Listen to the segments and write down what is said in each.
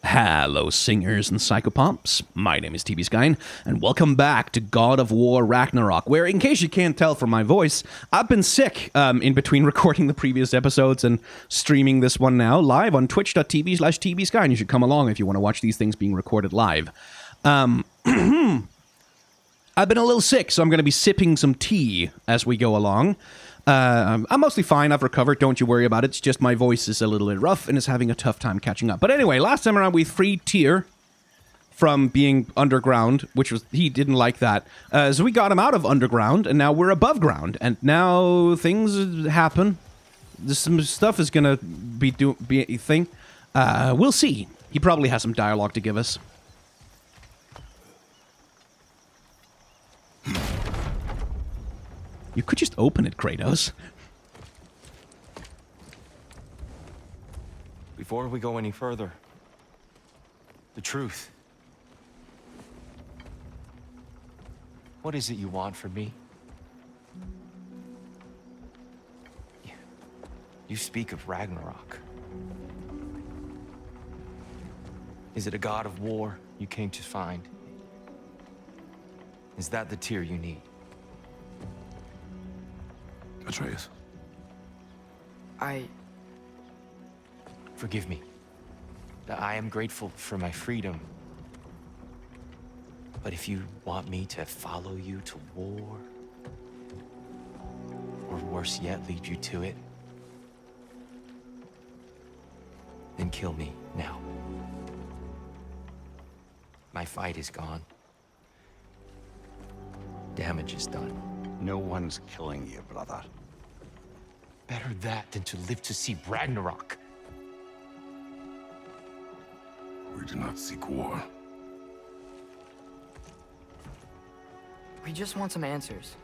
Hello, singers and psychopomps. My name is TB Skyn, and welcome back to God of War Ragnarok, where, in case you can't tell from my voice, I've been sick in between recording the previous episodes and streaming this one now live on twitch.tv/tbskyn. You should come along if you want to watch these things being recorded live. I've been a little sick, so I'm going to be sipping some tea as we go along. I'm mostly fine. I've recovered. Don't you worry about it. It's just my voice is a little bit rough and is having a tough time catching up. But anyway, last time around we freed Tyr from being underground, which was, he didn't like that. So we got him out of underground, and now we're above ground. And now things happen. Some stuff is gonna be a thing. We'll see. He probably has some dialogue to give us. You could just open it, Kratos. Before we go any further, the truth. What is it you want from me? You speak of Ragnarok. Is it a god of war you came to find? Is that the Tyr you need? Atreus. Forgive me. I am grateful for my freedom. But if you want me to follow you to war, or worse yet, lead you to it, then kill me now. My fight is gone. Damage is done. No one's killing you, brother. Better that than to live to see Ragnarok. We do not seek war. We just want some answers.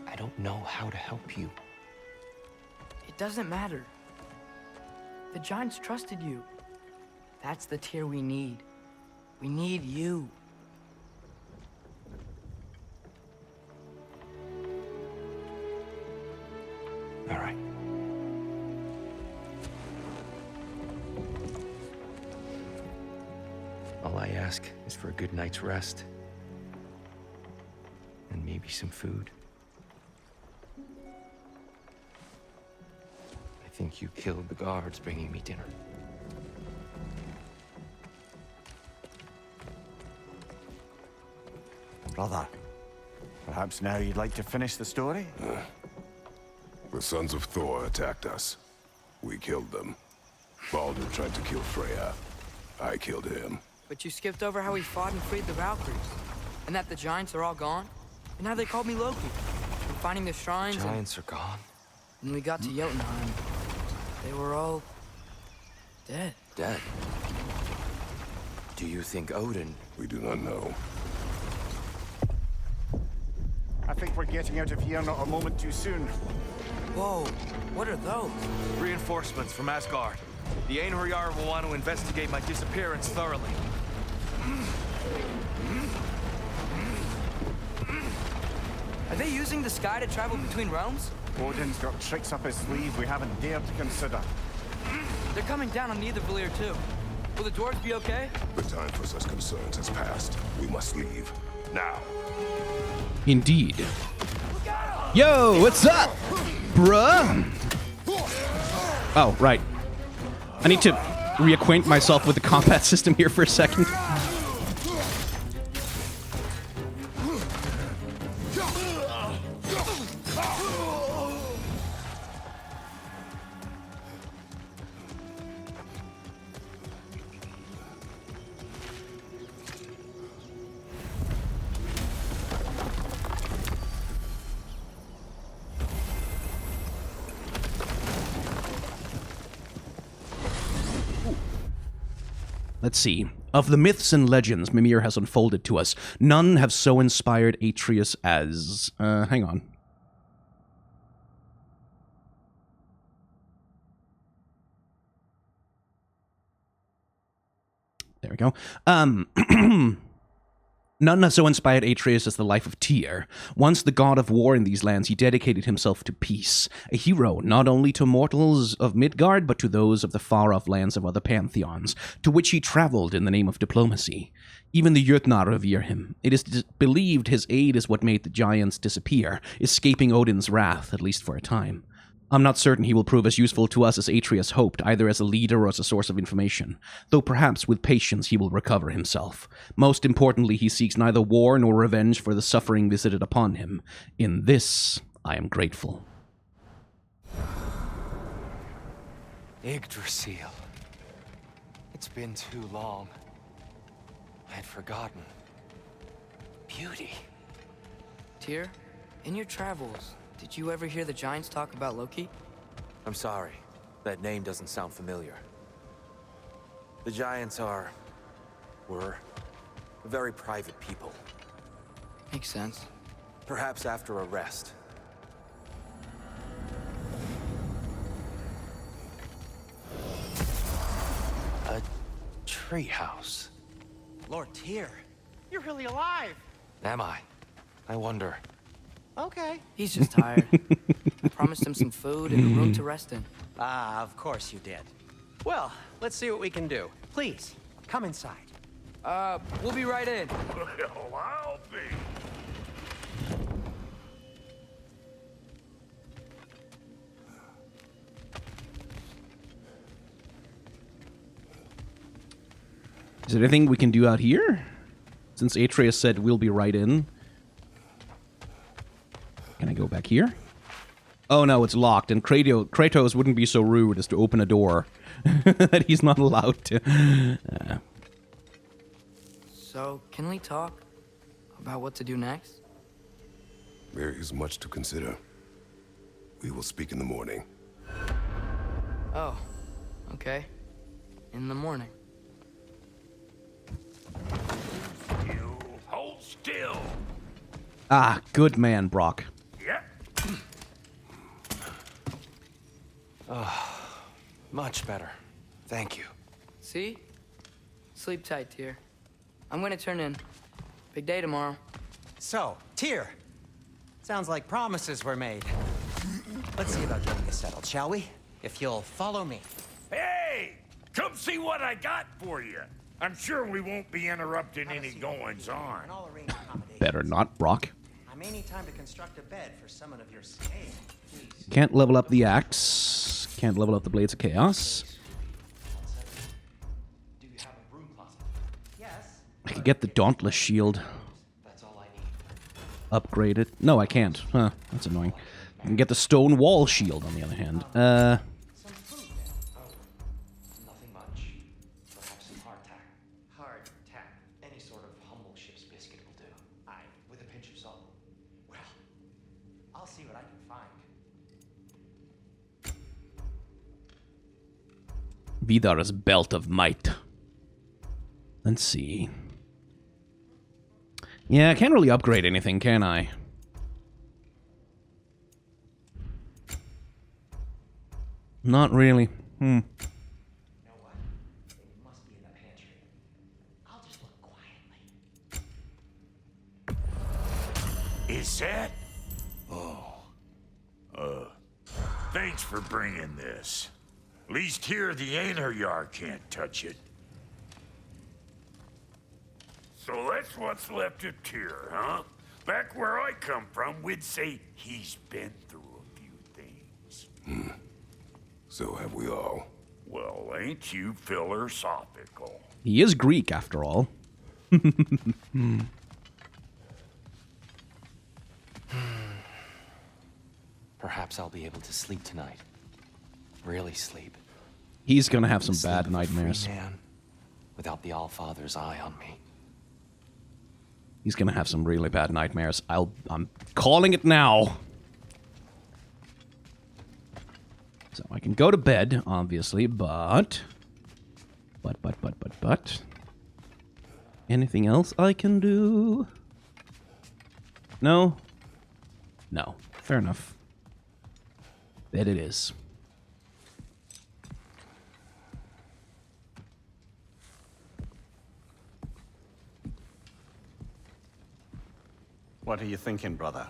I don't know how to help you. It doesn't matter. The Giants trusted you. That's the Tyr we need. We need you. All right. All I ask is for a good night's rest. And maybe some food. I think you killed the guards bringing me dinner. Brother, perhaps now you'd like to finish the story? The sons of Thor attacked us. We killed them. Baldur tried to kill Freya. I killed him. But you skipped over how we fought and freed the Valkyries. And that the Giants are all gone. And how they called me Loki. And finding the shrines. Giants are gone. And when we got to Jotunheim, they were all dead. Dead. Do you think Odin? We do not know. I think we're getting out of here not a moment too soon. Whoa, what are those? Reinforcements from Asgard. The Einherjar will want to investigate my disappearance thoroughly. Are they using the sky to travel between realms? Odin's got tricks up his sleeve we haven't dared to consider. They're coming down on Nidavellir too. Will the dwarves be okay? The time for such concerns has passed. We must leave. Now. Indeed. Yo, what's up, bruh? Oh, right. I need to reacquaint myself with the combat system here for a second. Let's see. Of the myths and legends Mimir has unfolded to us, none have so inspired Atreus as... hang on. There we go. None so inspired Atreus as the life of Tyr. Once the god of war in these lands, he dedicated himself to peace, a hero not only to mortals of Midgard, but to those of the far-off lands of other pantheons, to which he traveled in the name of diplomacy. Even the Jötnar revere him. It is believed his aid is what made the giants disappear, escaping Odin's wrath, at least for a time. I'm not certain he will prove as useful to us as Atreus hoped, either as a leader or as a source of information, though perhaps with patience he will recover himself. Most importantly, he seeks neither war nor revenge for the suffering visited upon him. In this, I am grateful. Yggdrasil. It's been too long. I'd forgotten. Beauty. Tyr, in your travels, did you ever hear the Giants talk about Loki? I'm sorry. That name doesn't sound familiar. The Giants were very private people. Makes sense. Perhaps after a rest. A treehouse. Lord Tyr, you're really alive. Am I? I wonder. Okay. He's just tired. I promised him some food and a room to rest in. Ah, of course you did. Well, let's see what we can do. Please, come inside. We'll be right in. Well, I'll be. Is there anything we can do out here? Since Atreus said we'll be right in. Can I go back here? Oh no, it's locked, and Kratos wouldn't be so rude as to open a door that he's not allowed to. So, can we talk about what to do next? There is much to consider. We will speak in the morning. Oh, okay. In the morning. You hold still. Ah, good man, Brock. Yep. Much better. Thank you. See? Sleep tight, Tyr. I'm gonna turn in. Big day tomorrow. So, Tyr. Sounds like promises were made. Let's see about getting this settled, shall we? If you'll follow me. Hey! Come see what I got for you. I'm sure we won't be interrupting any goings-on. And I'll arrange accommodations. Better not, Brock. I may need time to construct a bed for someone of your scale. Please. Can't level up the axe. Can't level up the Blades of Chaos. Do you have a broom closet? Yes. I could get the Dauntless Shield. That's all I need. Upgraded. No, I can't. Huh, that's annoying. I can get the Stone Wall Shield, on the other hand. Some food then. Oh, nothing much. Perhaps some hardtack. Hardtack. Any sort of humble ship's biscuit will do. Aye, with a pinch of salt. Well, I'll see what I can find. Vidar's Belt of Might. Let's see. Yeah, I can't really upgrade anything, can I? Not really. You know what? It must be in the pantry. I'll just look quietly. Is that? Oh. Thanks for bringing this. At least here the Einherjar can't touch it. So that's what's left of Tyr, huh? Back where I come from, we'd say he's been through a few things. So have we all. Well, ain't you philosophical? He is Greek, after all. Perhaps I'll be able to sleep tonight. Really sleep. He's gonna have some Sleep bad of a free nightmares. man, without the Allfather's eye on me. He's gonna have some really bad nightmares. I'm calling it now. So I can go to bed, obviously, but... Anything else I can do? No? No. Fair enough. Bed it is. What are you thinking, brother?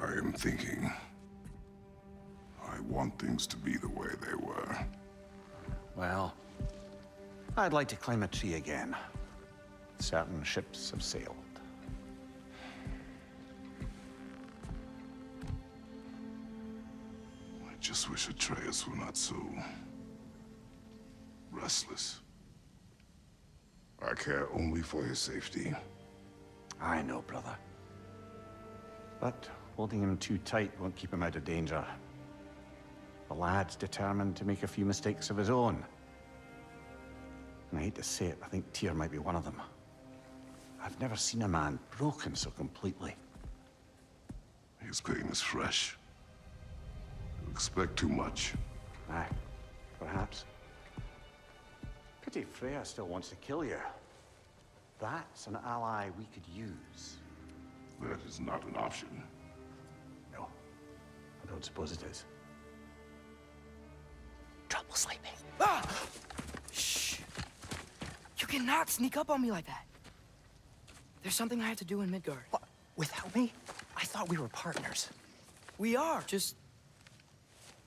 I am thinking. I want things to be the way they were. Well, I'd like to climb a tree again. Certain ships have sailed. I just wish Atreus were not so restless. I care only for his safety. I know, brother. But holding him too tight won't keep him out of danger. The lad's determined to make a few mistakes of his own. And I hate to say it, I think Tyr might be one of them. I've never seen a man broken so completely. His pain is fresh. You expect too much. Aye, perhaps. Pity Freya still wants to kill you. That's an ally we could use. That is not an option. No, I don't suppose it is. Trouble sleeping. Ah! Shh! You cannot sneak up on me like that. There's something I have to do in Midgard. What? Without me? I thought we were partners. We are. Just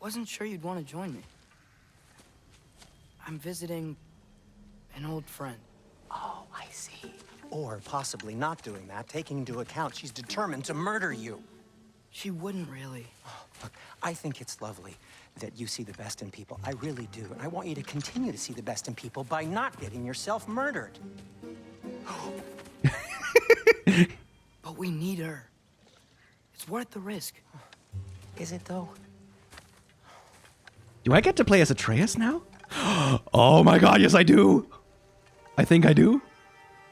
wasn't sure you'd want to join me. I'm visiting an old friend. Oh, I see. Or possibly not doing that, taking into account she's determined to murder you. She wouldn't really. Look, I think it's lovely that you see the best in people. I really do. And I want you to continue to see the best in people by not getting yourself murdered. But we need her. It's worth the risk. Is it, though? Do I get to play as Atreus now? Oh my god, yes I do! I think I do.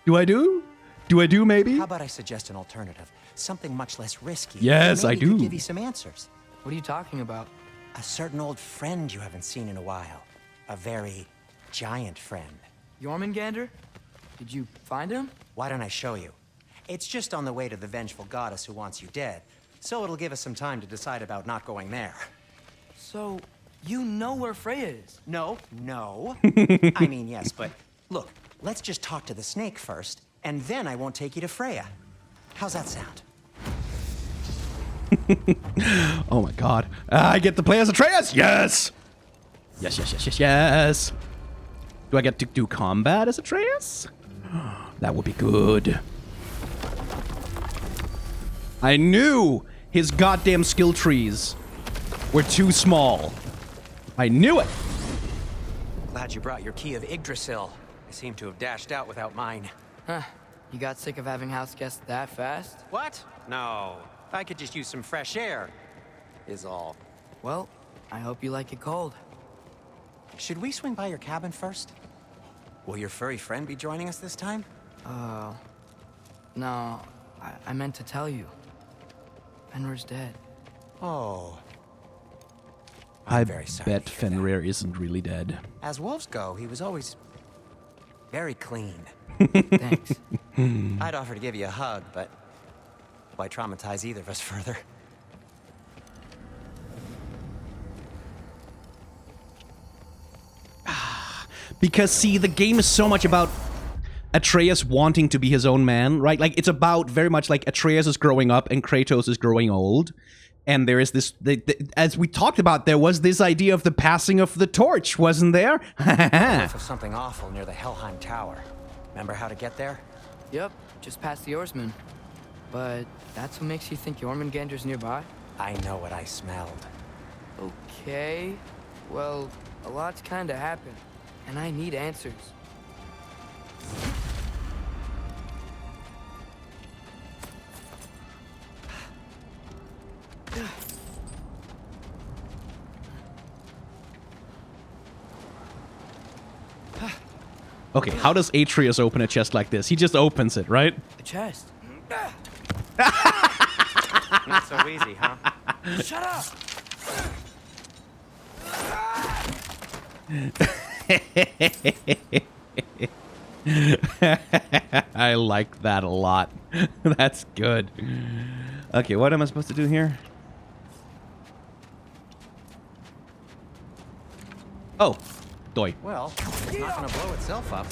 Do I do? Do I do, maybe? How about I suggest an alternative? Something much less risky. Yes, Maybe I do. Could give you some answers. What are you talking about? A certain old friend you haven't seen in a while. A very giant friend. Jormungandr? Did you find him? Why don't I show you? It's just on the way to the vengeful goddess who wants you dead. So it'll give us some time to decide about not going there. So, you know where Freya is? No. I mean, yes, but look, let's just talk to the snake first, and then I won't take you to Freya. How's that sound? Oh my god. I get to play as Atreus! Yes! Yes. Do I get to do combat as Atreus? That would be good. I knew his goddamn skill trees were too small. I knew it! Glad you brought your key of Yggdrasil. I seem to have dashed out without mine. Huh. You got sick of having house guests that fast? What? No. I could just use some fresh air, is all. Well, I hope you like it cold. Should we swing by your cabin first? Will your furry friend be joining us this time? No. I meant to tell you. Fenrir's dead. Oh. I I'm very sorry bet to hear that. Fenrir isn't really dead. As wolves go, he was always very clean. Thanks. I'd offer to give you a hug, but why traumatize either of us further? Because, see, the game is so much about Atreus wanting to be his own man, right? Like, it's about very much like Atreus is growing up and Kratos is growing old. And there is this, as we talked about, there was this idea of the passing of the torch, wasn't there? Proof of something awful near the Helheim Tower. Remember how to get there? Yep, just past the oarsman. But that's what makes you think Jormungandr's nearby? I know what I smelled. Okay. Well, a lot's kinda happened. And I need answers. Okay, how does Atreus open a chest like this? He just opens it, right? A chest. Not so easy, huh? Shut up! I like that a lot. That's good. Okay, what am I supposed to do here? Oh, doy. Well, it's not gonna blow itself up.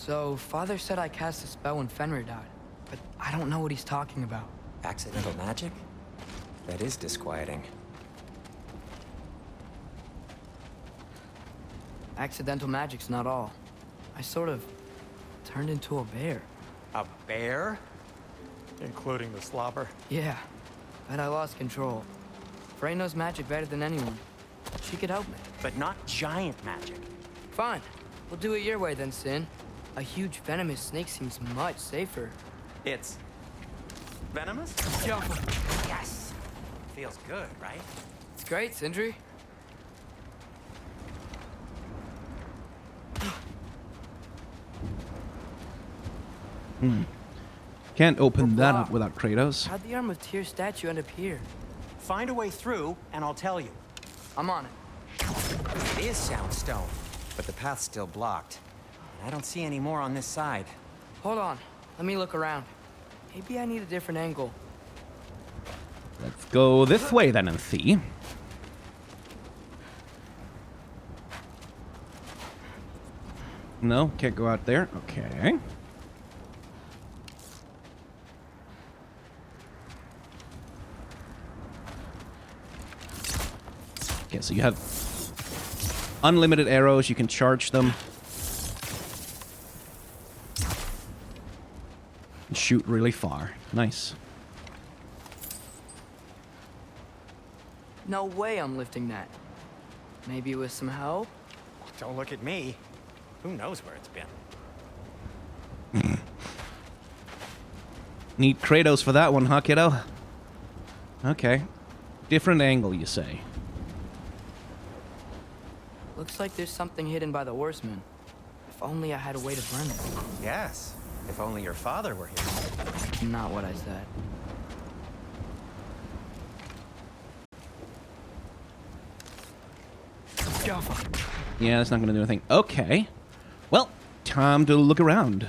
So, Father said I cast a spell when Fenrir died, but I don't know what he's talking about. Accidental magic? That is disquieting. Accidental magic's not all. I sort of turned into a bear. A bear? Including the slobber. Yeah, but I lost control. Freya knows magic better than anyone. She could help me. But not giant magic. Fine. We'll do it your way then, Sin. A huge venomous snake seems much safer. It's venomous? Jump. Yes! Feels good, right? It's great, Sindri. Can't open that Wow. up without Kratos. How'd the Arm of Tyr statue end up here? Find a way through, and I'll tell you. I'm on it. It is sound stone, but the path's still blocked. I don't see any more on this side. Hold on. Let me look around. Maybe I need a different angle. Let's go this way then and see. No, can't go out there. Okay. Okay, so you have unlimited arrows. You can charge them. And shoot really far. Nice. No way I'm lifting that. Maybe with some help? Don't look at me. Who knows where it's been? Need Kratos for that one, huh, kiddo? Okay. Different angle, you say. Looks like there's something hidden by the horsemen. If only I had a way to burn it. Yes. If only your father were here. Not what I said. Yeah, that's not going to do anything. Okay. Well, time to look around.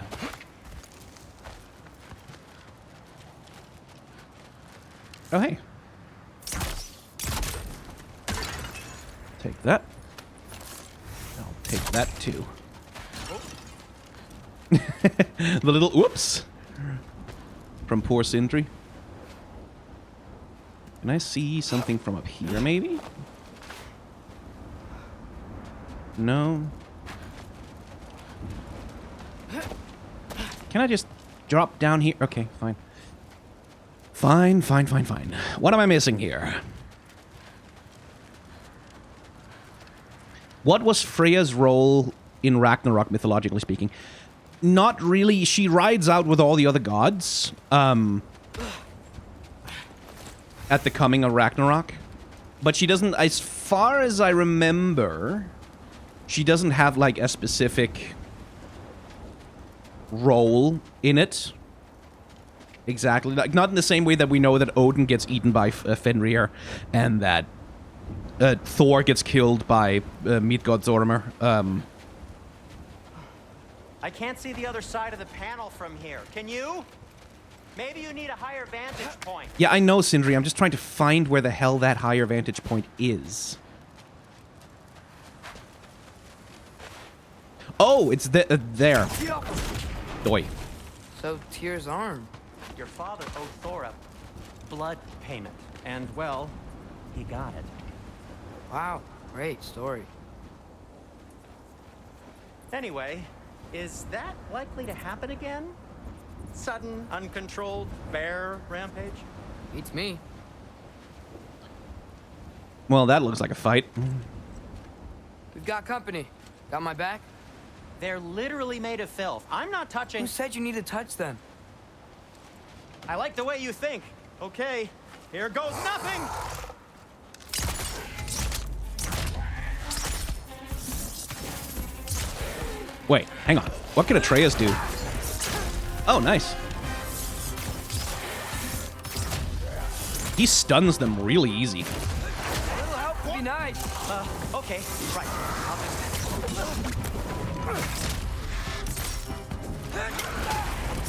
Oh, hey. Take that. I'll take that, too. The little whoops from poor Sindri. Can I see something from up here, maybe? No. Can I just drop down here? Okay, fine. Fine. What am I missing here? What was Freya's role in Ragnarok, mythologically speaking? Not really. She rides out with all the other gods at the coming of Ragnarok. But she doesn't, as far as I remember, she doesn't have, like, a specific role in it. Exactly. Like, not in the same way that we know that Odin gets eaten by Fenrir and that Thor gets killed by Midgard Zormr. I can't see the other side of the panel from here. Can you? Maybe you need a higher vantage point. Yeah, I know, Sindri. I'm just trying to find where the hell that higher vantage point is. Oh, it's there. Oi. So, Tyr's arm. Your father owed Thor a blood payment. And, well, he got it. Wow, great story. Anyway, is that likely to happen again? Sudden, uncontrolled bear rampage? Beats me. Well, that looks like a fight. We've got company. Got my back? They're literally made of filth. I'm not touching... Who said you need to touch them? I like the way you think. Okay, here goes nothing! Wait, hang on. What can Atreus do? Oh, nice. He stuns them really easy. A little help would be nice. Okay, right.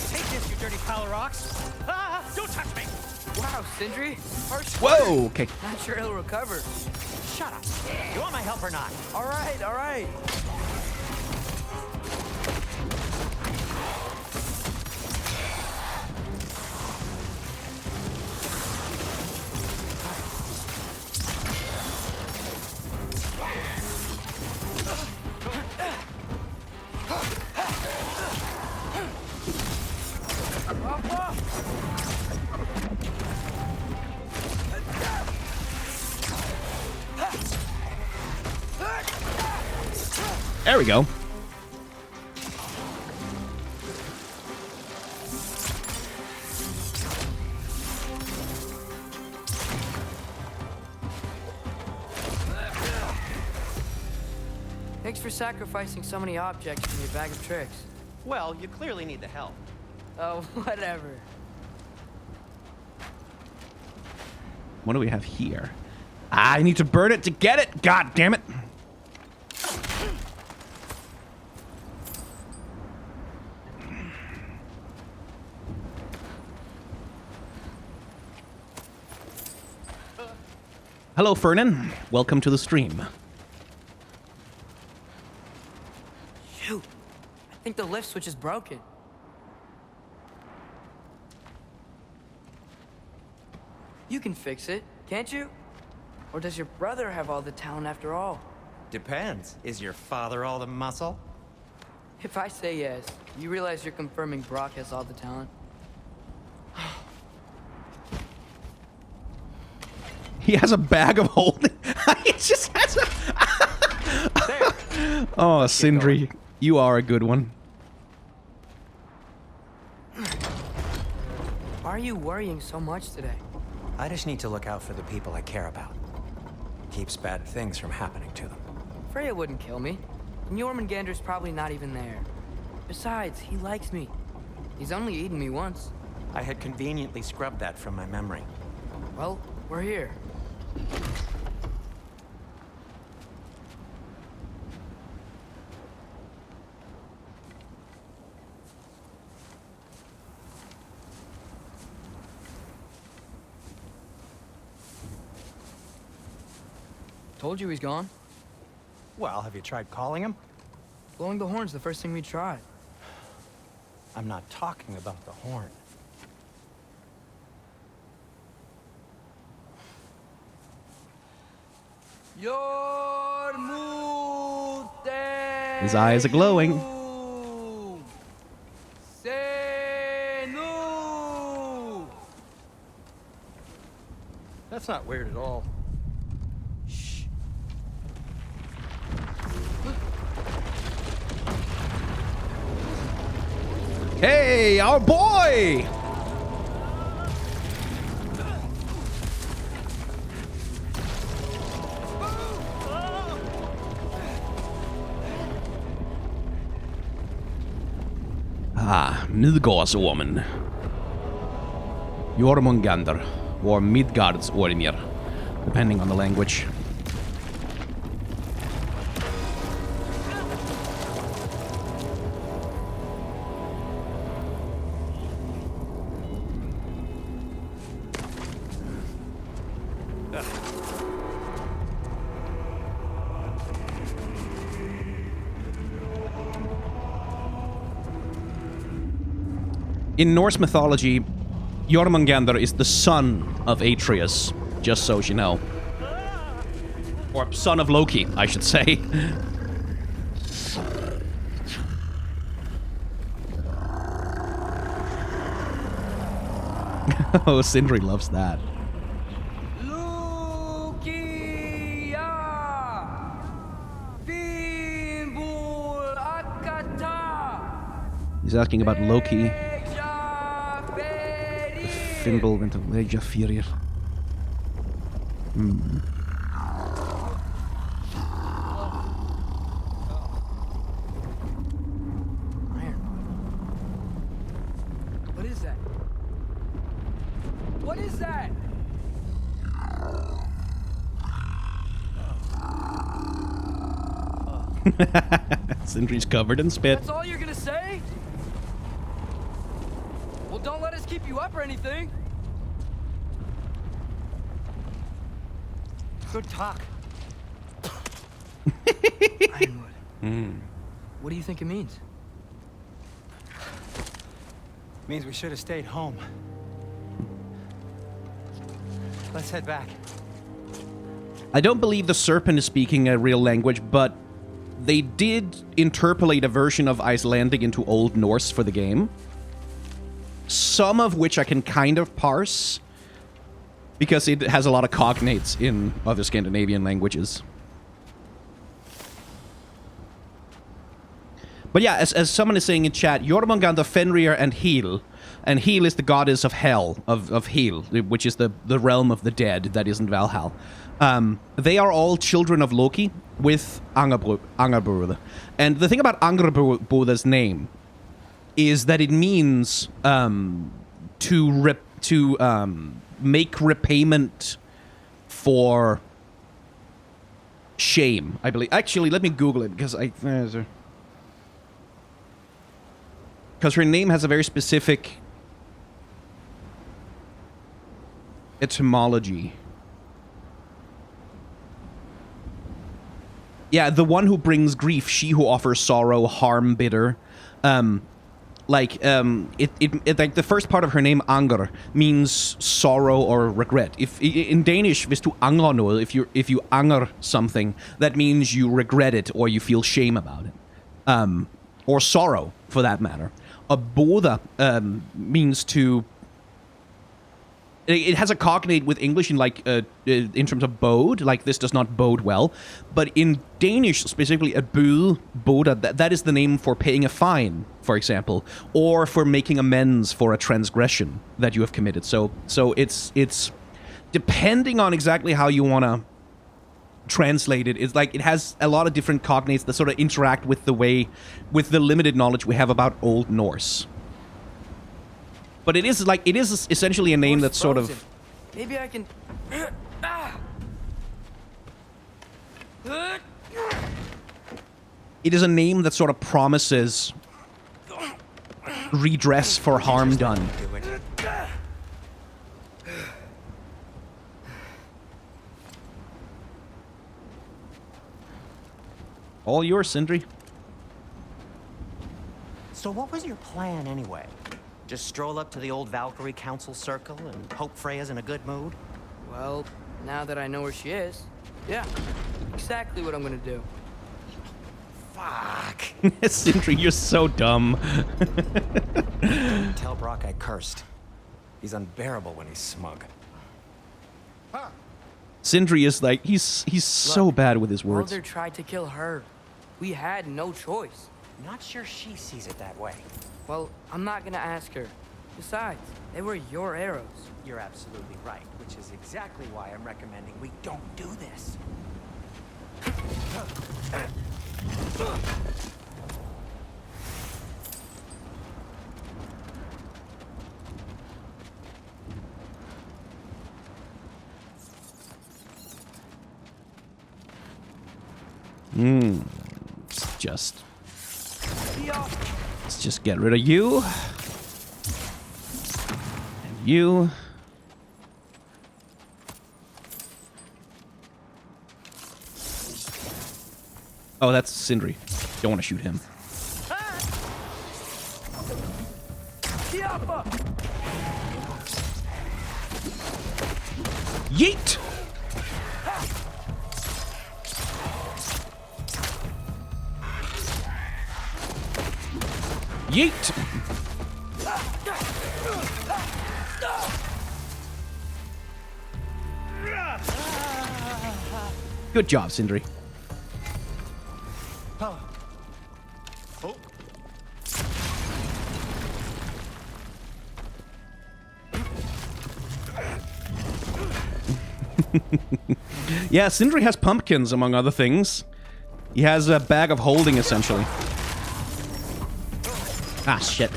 Take this, you dirty pile of rocks. Ah, don't touch me! Wow, Sindri. Harsh Whoa, words. okay. Not sure he'll recover. Shut up. You want my help or not? All right, all right. There we go. Thanks for sacrificing so many objects from your bag of tricks. Well, you clearly need the help. Oh, whatever. What do we have here? Ah, I need to burn it to get it. God damn it. Hello, Fernan. Welcome to the stream. Shoot. I think the lift switch is broken. You can fix it, can't you? Or does your brother have all the talent after all? Depends. Is your father all the muscle? If I say yes, you realize you're confirming Brock has all the talent? He has a bag of holding. He just has a... Oh, Sindri, you are a good one. Why are you worrying so much today? I just need to look out for the people I care about. Keeps bad things from happening to them. Freya wouldn't kill me. And Jormungandr's probably not even there. Besides, he likes me. He's only eaten me once. I had conveniently scrubbed that from my memory. Well, we're here. Told you he's gone. Well, have you tried calling him? Blowing the horn's the first thing we tried. I'm not talking about the horn. His eyes are glowing. That's not weird at all. Shh. Hey, our boy! Ah, Midgårdsormen. Jormungandr, or Midgardsormir, depending on the language. In Norse mythology, Jormungandr is the son of Atreus, just so you know. Or son of Loki, I should say. Oh, Sindri loves that. He's asking about Loki. Fimble went away, Jaffirir. What is that? What is that? Sindri's covered in spit. That's all you're gonna say? Well, don't let us keep you up or anything. Good talk. Ironwood. What do you think it means? Means we should have stayed home. Let's head back. I don't believe the serpent is speaking a real language, but they did interpolate a version of Icelandic into Old Norse for the game. Some of which I can kind of parse, because it has a lot of cognates in other Scandinavian languages. But yeah, as someone is saying in chat, Jormungandr, Fenrir, and Hel. And Hel is the goddess of hell, of Hel, which is the realm of the dead that isn't Valhall. They are all children of Loki with Angrboda. And the thing about Angrboda's name is that it means to make repayment for shame, I believe. Actually, let me Google it, because her name has a very specific etymology. Yeah, the one who brings grief, she who offers sorrow, harm, bitter. Like the first part of her name, anger, means sorrow or regret. If in Danish, hvis du angrer noget, if you anger something, that means you regret it or you feel shame about it, or sorrow for that matter. A boda means to. It has a cognate with English in in terms of bode, like this does not bode well. But in Danish, specifically, a bøde, boda, that is the name for paying a fine, for example, or for making amends for a transgression that you have committed. So it's depending on exactly how you want to translate it. It's like it has a lot of different cognates that sort of interact with the limited knowledge we have about Old Norse. But it is essentially a name that's sort of. Maybe I can. It is a name that sort of promises redress for harm done. All yours, Sindri. So what was your plan anyway? Just stroll up to the old Valkyrie Council circle and hope Freya's in a good mood? Well, now that I know where she is, yeah, exactly what I'm gonna do. Fuck. Sindri, you're so dumb. Don't tell Brock I cursed. He's unbearable when he's smug. Sindri is like, he's so bad with his words. Baldur tried to kill her. We had no choice. Not sure she sees it that way. Well, I'm not gonna ask her. Besides, they were your arrows. You're absolutely right, which is exactly why I'm recommending we don't do this. Let's just get rid of you. And you. Oh, that's Sindri. Don't want to shoot him. Yeet! Yeet! Good job, Sindri. Oh. Yeah, Sindri has pumpkins, among other things. He has a bag of holding, essentially. Ah, shit.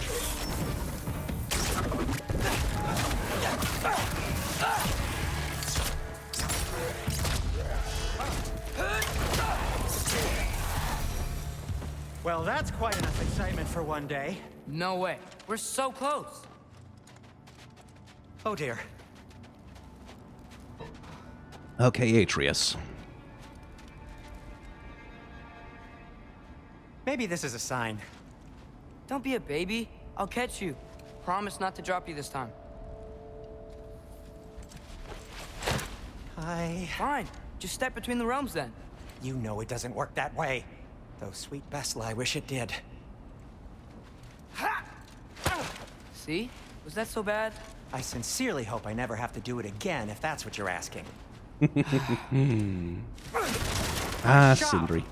Well, that's quite enough excitement for one day. No way. We're so close. Oh dear. Okay, Atreus. Maybe this is a sign. Don't be a baby. I'll catch you. Promise not to drop you this time. Fine. Just step between the realms then. You know it doesn't work that way. Though sweet Bessel, I wish it did. See? Was that so bad? I sincerely hope I never have to do it again, if that's what you're asking. Ah, Sindri.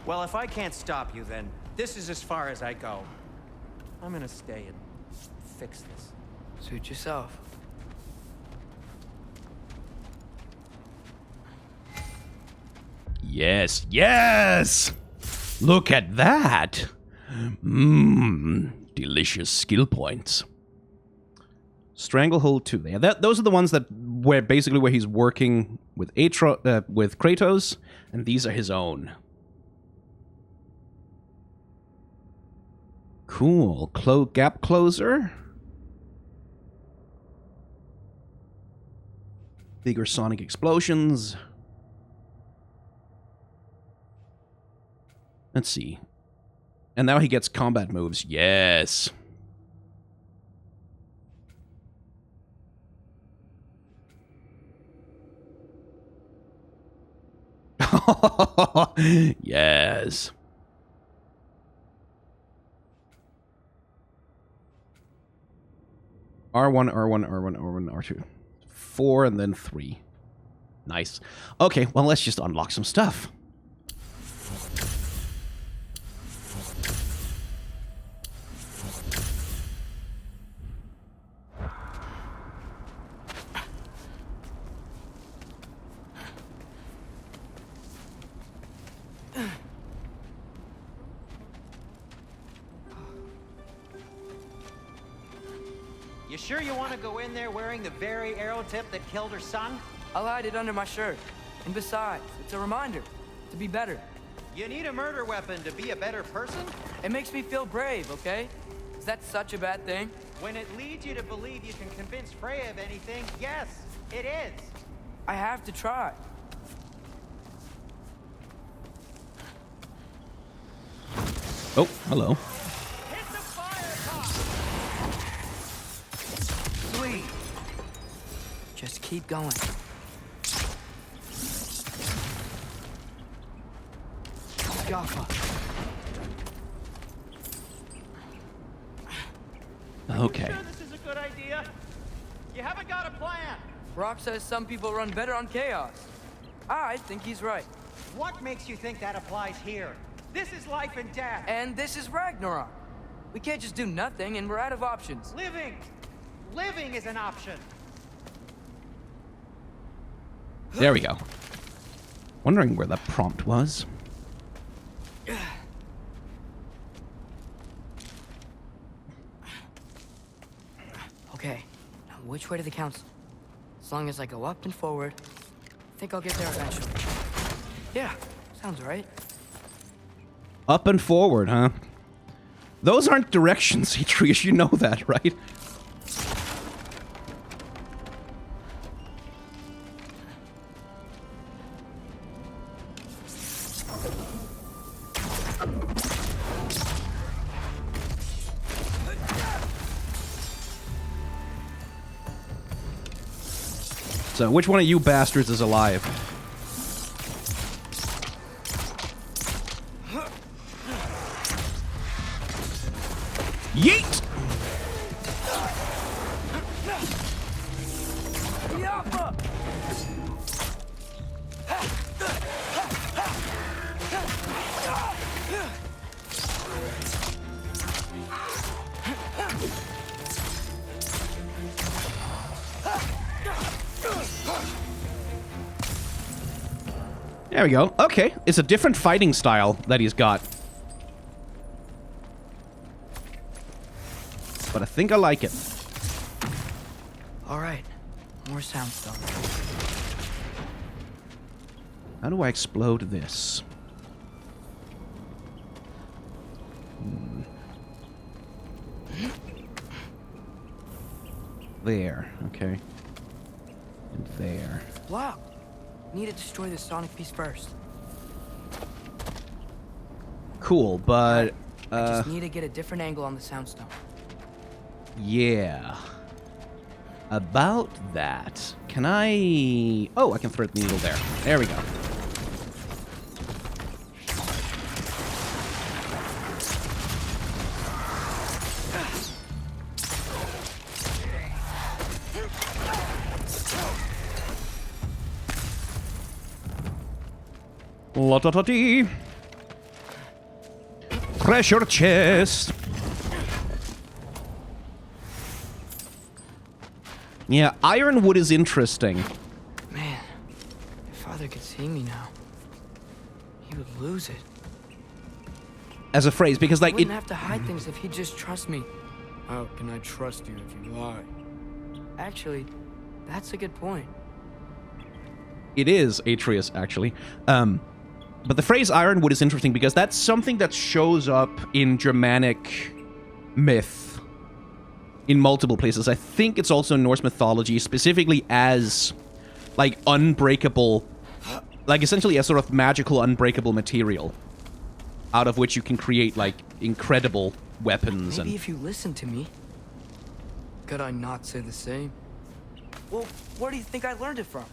Well, if I can't stop you, then this is as far as I go. I'm gonna stay and fix this. Suit yourself. Yes, yes! Look at that! Mmm, delicious skill points. Stranglehold 2. Yeah, those are the ones that where he's working with with Kratos, and these are his own. Cool. Gap closer. Bigger sonic explosions. Let's see. And now he gets combat moves. Yes. Yes. R1, R1, R1, R1, R2. 4 and then 3. Nice. Okay, well, let's just unlock some stuff. You sure you want to go in there wearing the very arrow tip that killed her son? I'll hide it under my shirt. And besides, it's a reminder to be better. You need a murder weapon to be a better person? It makes me feel brave, okay? Is that such a bad thing? When it leads you to believe you can convince Freya of anything, yes, it is. I have to try. Oh, hello. Hit the fire top! Sweet. Just keep going. Gaffa. Okay. Sure this is a good idea? You haven't got a plan. Brock says some people run better on chaos. I think he's right. What makes you think that applies here? This is life and death. And this is Ragnarok. We can't just do nothing, and we're out of options. Living is an option. There we go. Wondering where that prompt was. Okay, now which way to the council? As long as I go up and forward, I think I'll get there eventually. Yeah, sounds right. Up and forward, huh? Those aren't directions, Atreus, you know that, right? So, which one of you bastards is alive? Yeet! There we go. Okay, it's a different fighting style that he's got. But I think I like it. All right, more soundstone. How do I explode this? There, okay. And there. Wow. Need to destroy the sonic piece first. Cool, but I just need to get a different angle on the soundstone. yeah. About that. Can I... Oh, I can thread the needle there. There we go. La-ta-ta-tee. Treasure chest. Yeah, ironwood is interesting. Man, if Father could see me now, he would lose it. As a phrase, because I like wouldn't have to hide things if he'd just trust me. How can I trust you if you lie? Actually, that's a good point. it is Atreus, actually. But the phrase ironwood is interesting because that's something that shows up in Germanic myth in multiple places. I think it's also in Norse mythology, specifically as, like, unbreakable, like, essentially a sort of magical unbreakable material out of which you can create, like, incredible weapons. Maybe if you listen to me, could I not say the same? Well, where do you think I learned it from?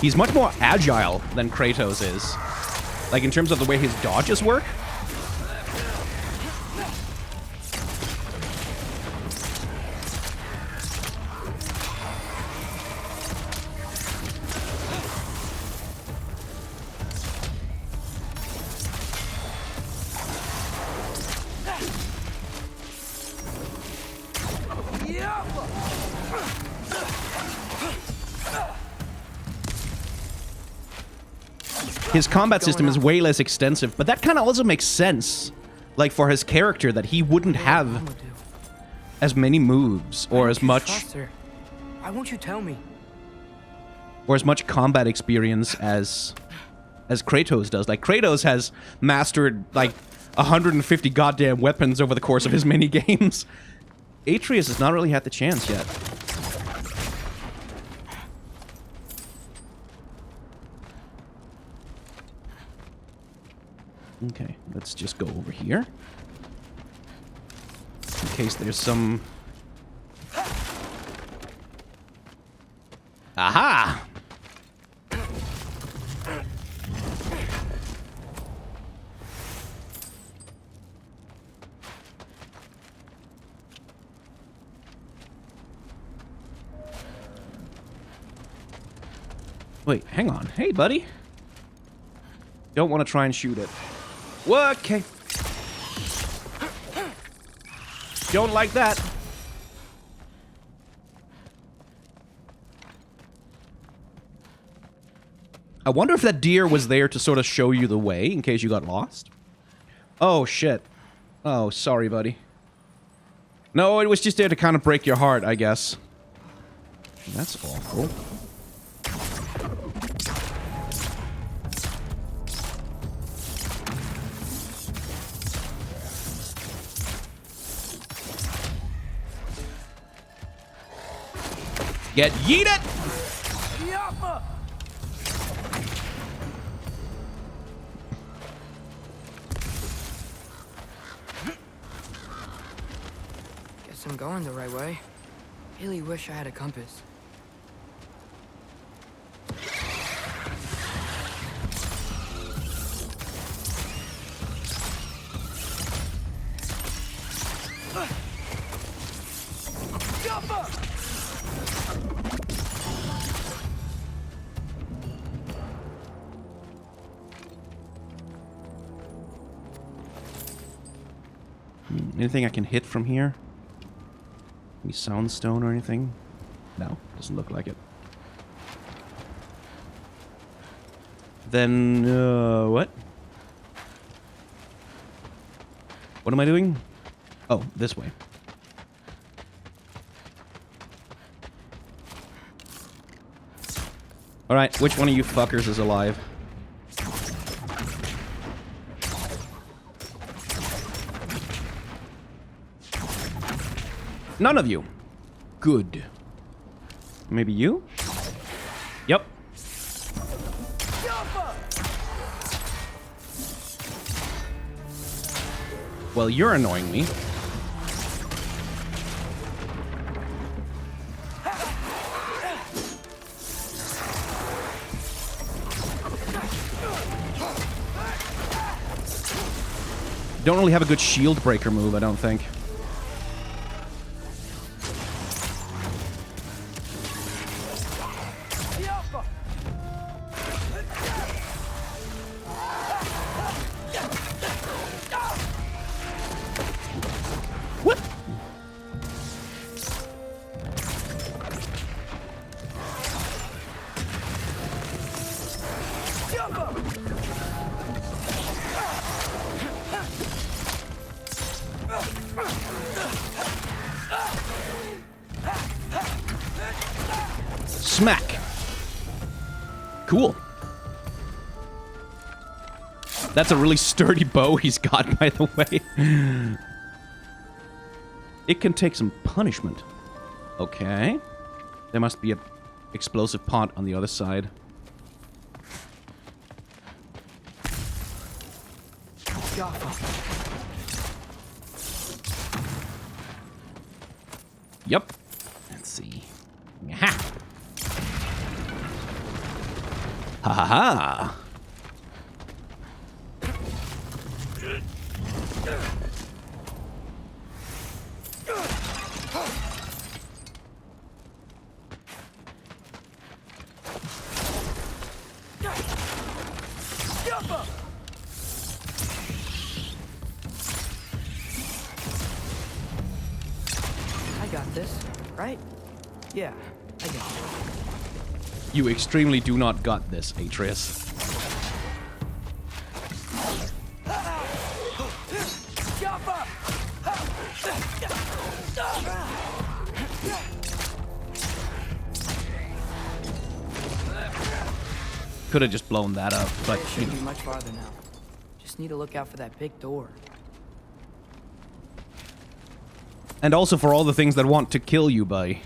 He's much more agile than Kratos is. Like, in terms of the way his dodges work. His combat system is way less extensive, but that kind of also makes sense. Like, for his character, that he wouldn't have as many moves or as much... Why won't you tell me? Or as much combat experience as Kratos does. Like, Kratos has mastered, like, 150 goddamn weapons over the course of his mini games. Atreus has not really had the chance yet. Okay, let's just go over here. In case there's some... Aha! Wait, hang on. Hey, buddy. Don't want to try and shoot it. Okay. Don't like that. I wonder if that deer was there to sort of show you the way in case you got lost. Oh, shit. Oh, sorry, buddy. No, it was just there to kind of break your heart, I guess. That's awful. Get yeeted! Guess I'm going the right way. Really wish I had a compass. Anything I can hit from here? Any soundstone or anything? No, doesn't look like it. Then, what? What am I doing? Oh, this way. Alright, which one of you fuckers is alive? None of you. Good. Maybe you? Yep. Well, you're annoying me. Don't really have a good shield breaker move, I don't think. What? Smack. Cool. That's a really sturdy bow he's got, by the way. It can take some punishment. Okay. There must be a explosive pot on the other side. Yep. Let's see. Ha! Ha ha ha! I got this, right? Yeah, I got it. You extremely do not got this, Atreus. Could have just blown that up, but It you shouldn't know. be much farther now. Just need to look out for that big door. And also for all the things that want to kill you, buddy.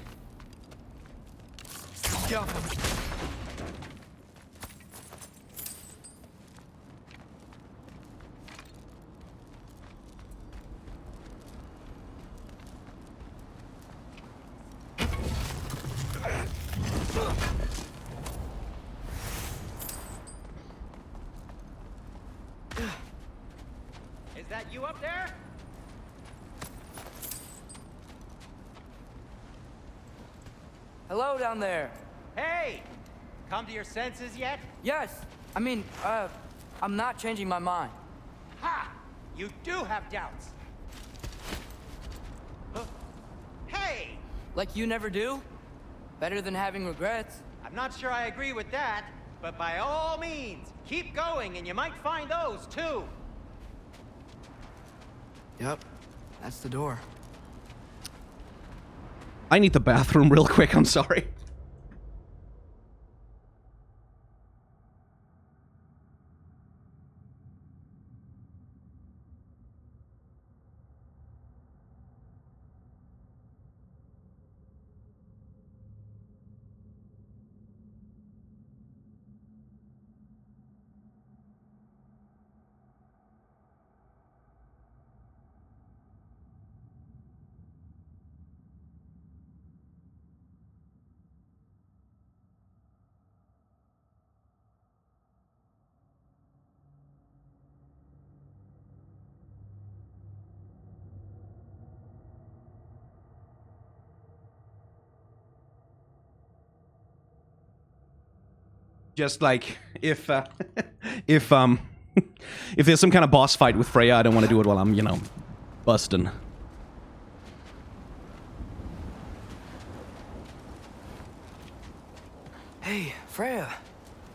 Is that you up there? Hello down there. Hey! Come to your senses yet? Yes. I mean, I'm not changing my mind. Ha! You do have doubts. Huh? Hey! Like you never do? Better than having regrets. I'm not sure I agree with that, but by all means, keep going and you might find those too. Yep. That's the door. I need the bathroom real quick, I'm sorry. Just like if if there's some kind of boss fight with Freya, I don't want to do it while I'm, you know, busting. Hey, Freya.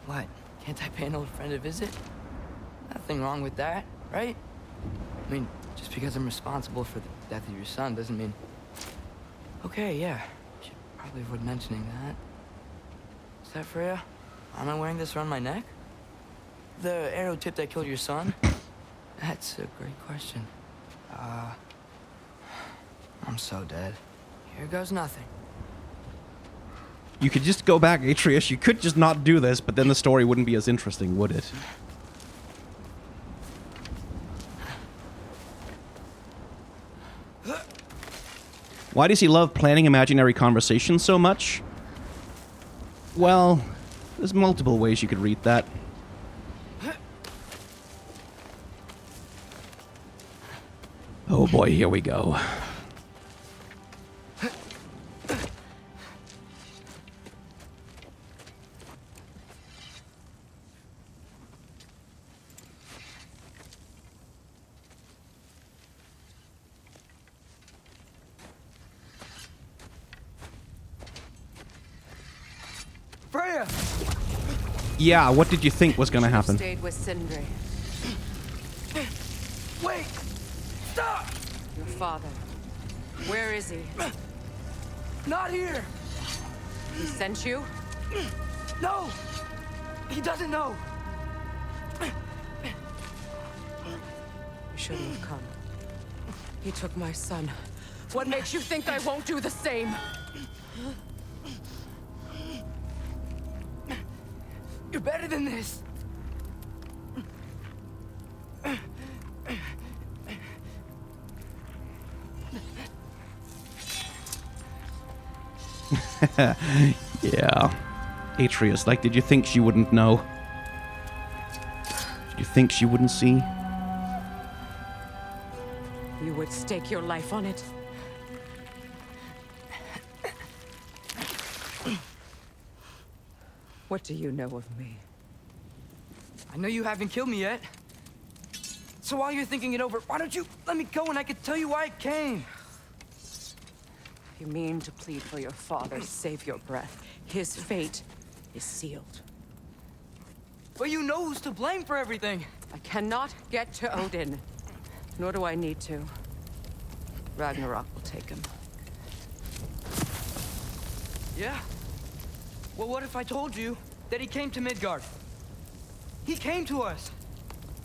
What? Can't I pay an old friend a visit? Nothing wrong with that, right? I mean, just because I'm responsible for the death of your son doesn't mean... Okay, yeah. Should probably avoid mentioning that. Is that Freya? Am I wearing this around my neck? The arrow tip that killed your son? That's a great question. I'm so dead. Here goes nothing. You could just go back, Atreus. You could just not do this, but then the story wouldn't be as interesting, would it? Why does he love planning imaginary conversations so much? Well, there's multiple ways you could read that. Oh boy, here we go. Freya! Yeah, what did you think was gonna happen? Stayed with Sindri. Wait! Stop! Your father. Where is he? Not here! He sent you? No! He doesn't know! You shouldn't have come. He took my son. What makes you think I won't do the same? You're better than this! Yeah. Atreus, like, did you think she wouldn't know? Did you think she wouldn't see? You would stake your life on it? What do you know of me? I know you haven't killed me yet. So while you're thinking it over, why don't you let me go and I can tell you why I came? You mean to plead for your father, save your breath. His fate is sealed. But you know who's to blame for everything. I cannot get to Odin. Nor do I need to. Ragnarok will take him. Yeah? Well, what if I told you that he came to Midgard? He came to us.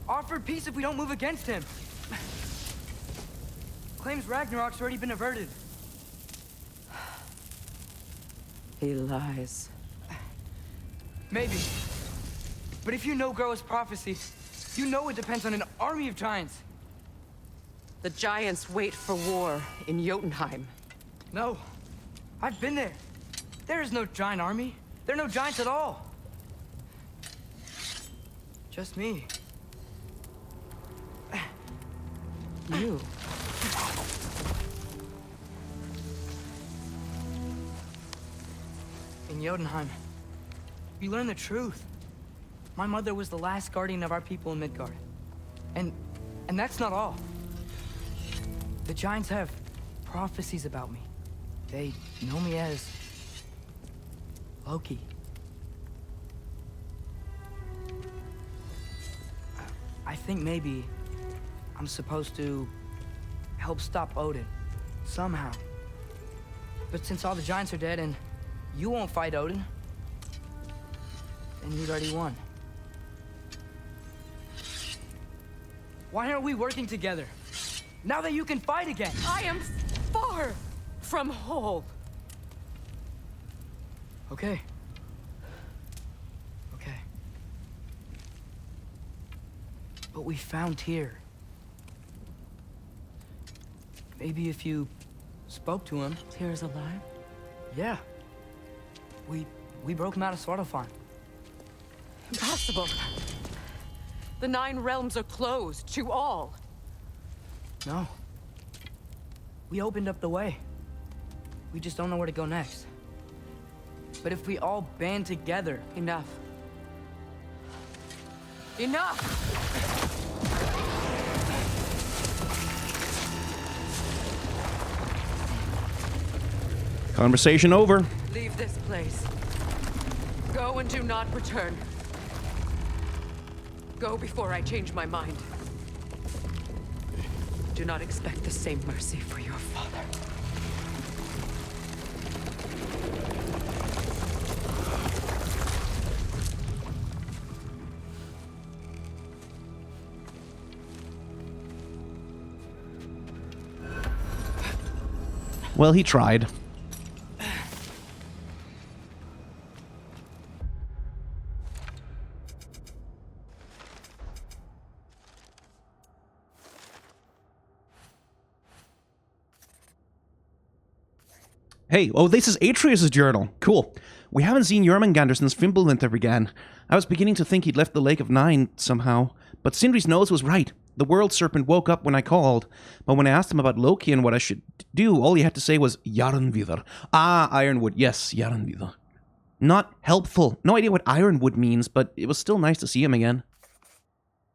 Offered peace if we don't move against him. Claims Ragnarok's already been averted. He lies. Maybe. But if you know Groa's prophecy, you know it depends on an army of giants. The giants wait for war in Jotunheim. No. I've been there. There is no giant army. There are no giants at all. Just me. You. In Jotunheim, we learn the truth. My mother was the last guardian of our people in Midgard. And that's not all. The giants have prophecies about me. They know me as Loki. I think maybe I'm supposed to help stop Odin, somehow. But since all the giants are dead and you won't fight Odin, then you'd already won. Why aren't we working together? Now that you can fight again! I am far from whole. Okay. Okay. But we found Tyr. Maybe if you spoke to him. Tyr's alive? Yeah. We broke him out of Svartalfheim. Impossible. The 9 realms are closed to all. No. We opened up the way. We just don't know where to go next. But if we all band together... Enough. Enough! Conversation over. Leave this place. Go and do not return. Go before I change my mind. Do not expect the same mercy for your father. Well, he tried. Hey, oh, this is Atreus' journal. Cool. We haven't seen Jormungandr since Fimbulwinter began. I was beginning to think he'd left the Lake of Nine somehow. But Sindri's nose was right. The world serpent woke up when I called. But when I asked him about Loki and what I should do, all he had to say was Jarnvidr. Ah, Ironwood. Yes, Jarnvidr. Not helpful. No idea what Ironwood means, but it was still nice to see him again.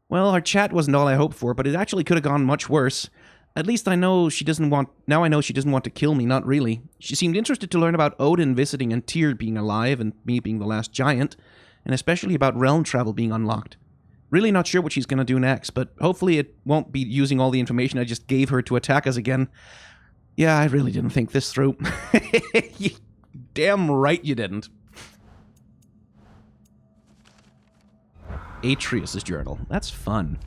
Well, our chat wasn't all I hoped for, but it actually could have gone much worse. At least I know she doesn't want... Now I know she doesn't want to kill me, not really. She seemed interested to learn about Odin visiting and Tyr being alive and me being the last giant, and especially about realm travel being unlocked. Really not sure what she's going to do next, but hopefully it won't be using all the information I just gave her to attack us again. Yeah, I really didn't think this through. Damn right you didn't. Atreus' journal. That's fun.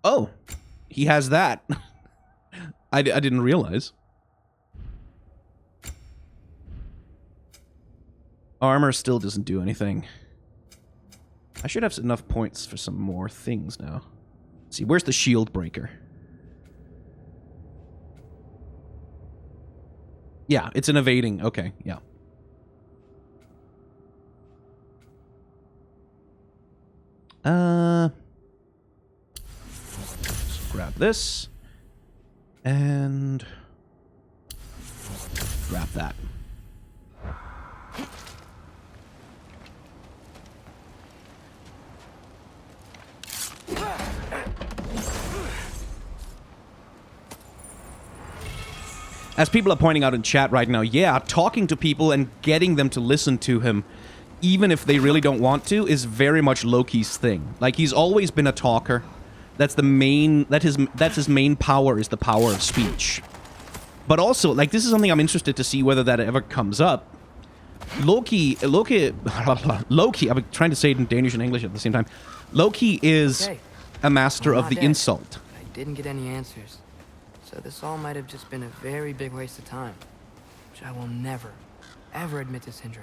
Oh, he has that. I didn't realize. Armor still doesn't do anything. I should have enough points for some more things now. Let's see, where's the shield breaker? Yeah, it's an evading. Okay, yeah. Grab this. And grab that. As people are pointing out in chat right now, yeah, talking to people and getting them to listen to him, even if they really don't want to, is very much Loki's thing. Like, he's always been a talker. That's the main... That's his main power, is the power of speech. But also, like, this is something I'm interested to see whether that ever comes up. Loki, I'm trying to say it in Danish and English at the same time. Loki is a master of the insult. I didn't get any answers. So this all might have just been a very big waste of time. Which I will never, ever admit to Sindri.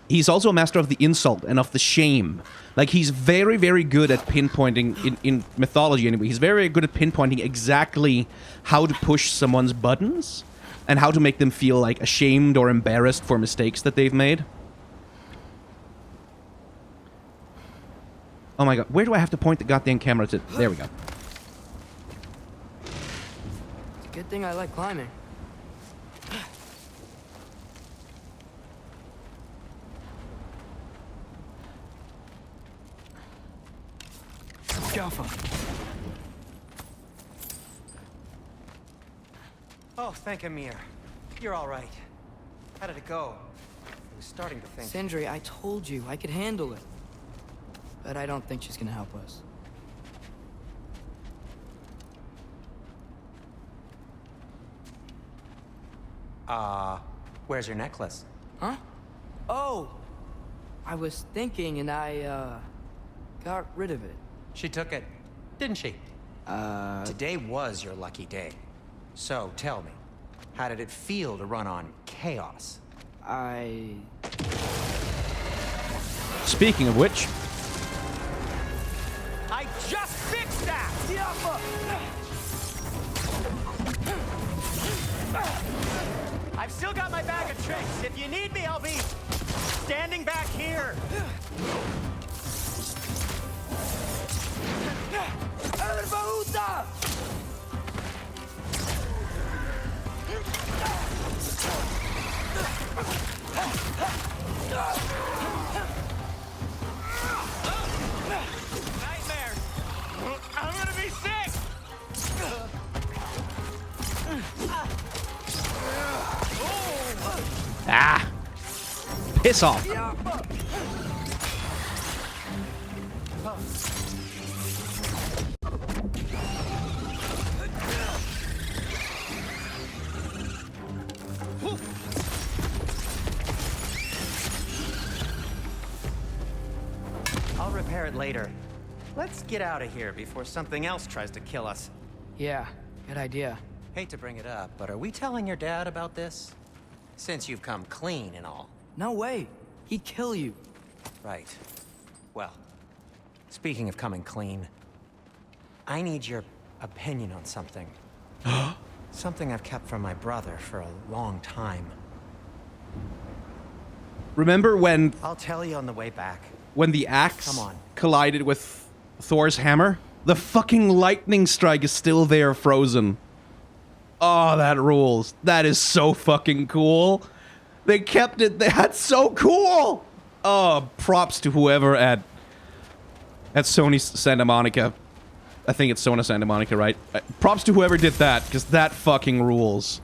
He's also a master of the insult and of the shame. Like, he's very, very good at pinpointing, in mythology anyway, he's very good at pinpointing exactly how to push someone's buttons and how to make them feel, like, ashamed or embarrassed for mistakes that they've made. Oh my god, where do I have to point the goddamn camera to? There we go. It's a good thing I like climbing. Oh, thank Amir. You're all right. How did it go? I was starting to think... Sindri, I told you I could handle it. But I don't think she's gonna help us. Where's your necklace? Huh? Oh! I was thinking and I, got rid of it. She took it, didn't she? Today was your lucky day. So, tell me, how did it feel to run on chaos? Speaking of which... I just fixed that! I've still got my bag of tricks. If you need me, I'll be standing back here. Nightmare! I'm gonna be sick! Ah! Piss off! I'll repair it later. Let's get out of here before something else tries to kill us. Yeah, good idea. Hate to bring it up, but are we telling your dad about this? Since you've come clean and all. No way. He'd kill you. Right. Well, Speaking of coming clean, I need your opinion on something. Something I've kept from my brother for a long time. Remember when I'll tell you on the way back. the axe Come on. collided with Thor's hammer? The fucking lightning strike is still there, frozen. Oh, that rules. That is so fucking cool. They kept it. That's so cool. Oh, props to whoever at Sony Santa Monica. I think it's Sony Santa Monica, right? Props to whoever did that, because that fucking rules.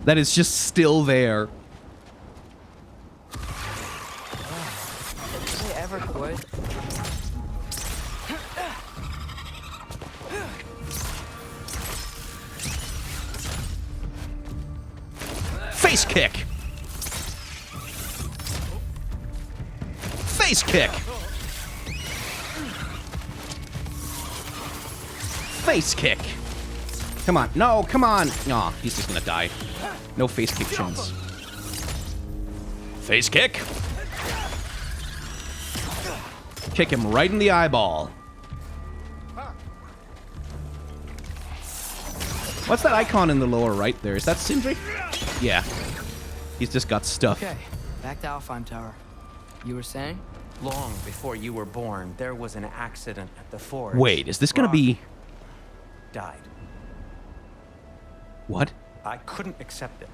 That is just still there. If they ever quit. Face kick. Face kick. Face kick. Come on. No, come on. Aw, he's just gonna die. No face kick chance. Face kick. Kick him right in the eyeball. What's that icon in the lower right there? Is that Sindri? Yeah. He's just got stuff. Okay, back to Alfheim Tower. You were saying? Long before you were born, there was an accident at the forge. Wait, is this gonna be... Died. What? I couldn't accept it.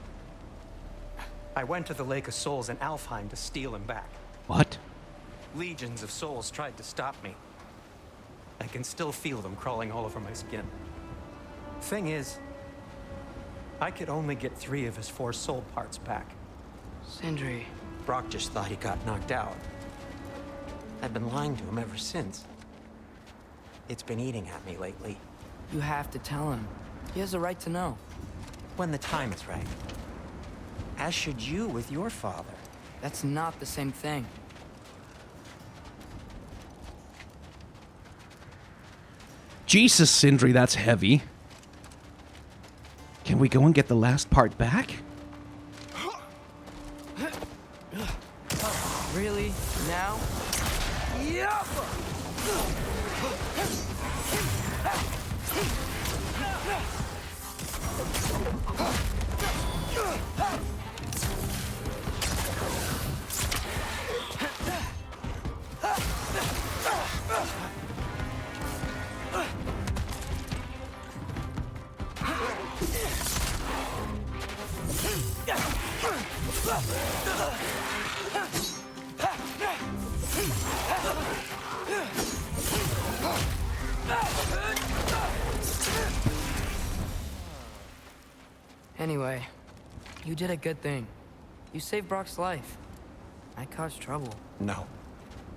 I went to the Lake of Souls in Alfheim to steal him back. What? Legions of souls tried to stop me. I can still feel them crawling all over my skin. Thing is, I could only get 3 of his 4 soul parts back. Sindri. Brock just thought he got knocked out. I've been lying to him ever since. It's been eating at me lately. You have to tell him. He has a right to know. When the time is right. As should you with your father. That's not the same thing. Jesus, Sindri, that's heavy. Can we go and get the last part back? Really? Now? Anyway, you did a good thing. You saved Brock's life. I caused trouble. No.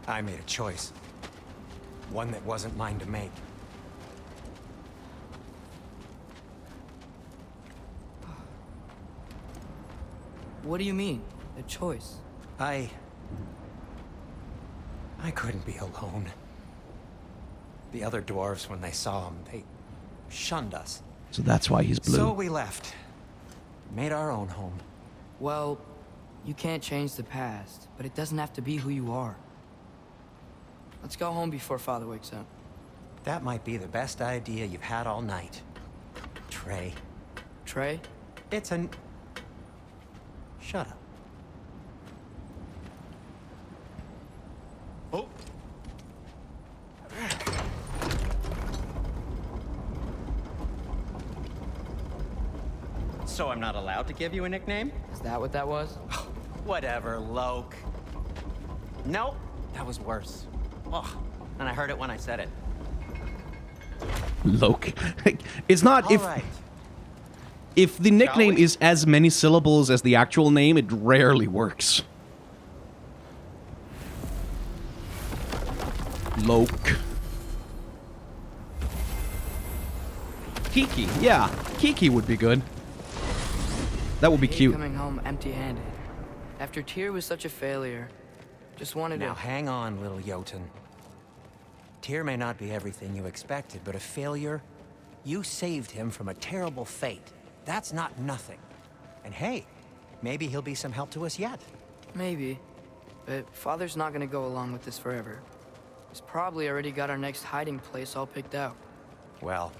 I made a choice. One that wasn't mine to make. What do you mean? A choice? I couldn't be alone. The other dwarves, when they saw him, they shunned us. So that's why he's blue. So we left. Made our own home. Well, you can't change the past, but it doesn't have to be who you are. Let's go home before Father wakes up. That might be the best idea you've had all night. Trey. Trey? It's an... Shut up. Oh. So I'm not allowed to give you a nickname? Is that what that was? Whatever, Loki. Nope, that was worse. Ugh, and I heard it when I said it. Loki. It's not All if... right. If the nickname we? is as many syllables as the actual name, it rarely works. Loki. Kiki. Yeah, Kiki would be good. That would be cute. Coming home empty-handed. After Tyr was such a failure. Just wanted Now to... hang on, little Jotun. Tyr may not be everything you expected, but a failure? You saved him from a terrible fate. That's not nothing. And hey, maybe he'll be some help to us yet. Maybe. but Father's not gonna go along with this forever. He's probably already got our next hiding place all picked out. Well,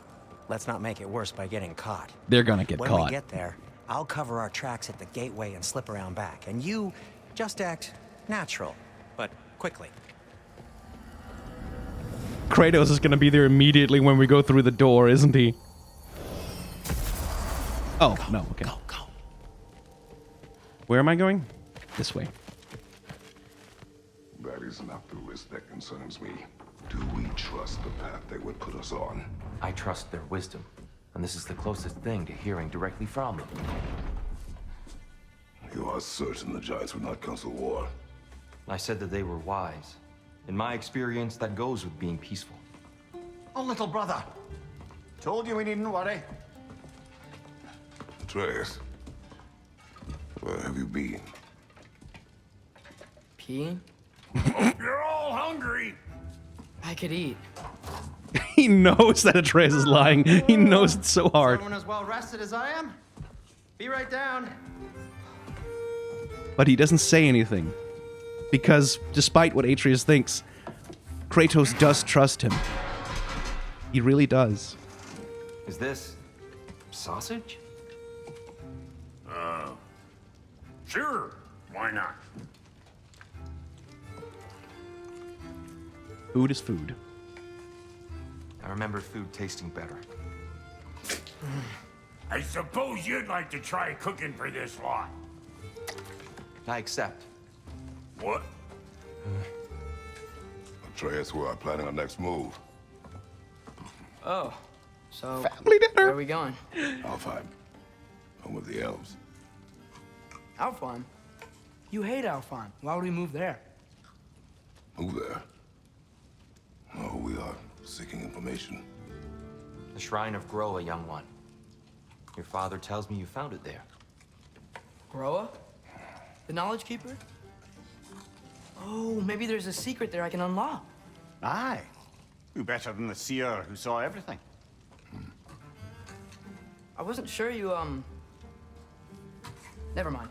let's not make it worse by getting caught. They're gonna get When caught. we get there, I'll cover our tracks at the gateway and slip around back. And you just act natural, but quickly. Kratos is gonna be there immediately when we go through the door, isn't he? Oh, no, okay. Go. Where am I going? This way. That is not the risk that concerns me. Do we trust the path they would put us on? I trust their wisdom, and this is the closest thing to hearing directly from them. You are certain the Giants would not counsel war? I said that they were wise. In my experience, that goes with being peaceful. Oh, little brother. Told you we needn't worry. Atreus, where have you been? Peeing? You're all hungry. I could eat. He knows that Atreus is lying. He knows it so hard. Someone as well rested as I am? Be right down. But he doesn't say anything. Because, despite what Atreus thinks, Kratos does trust him. He really does. Is this sausage? Sure. Why not? Food is food. I remember food tasting better. I suppose you'd like to try cooking for this lot. I accept. What? Atreus, we are planning our next move. Oh, so Family dinner. where are we going? Alfheim. Home of the elves. Alfheim? You hate Alfheim. Why would we move there? Who there? Oh, we are seeking information. The Shrine of Groa, young one. Your father tells me you found it there. Groa? The Knowledge Keeper? Oh, maybe there's a secret there I can unlock. Aye. Who better than the seer who saw everything? I wasn't sure you, Never mind.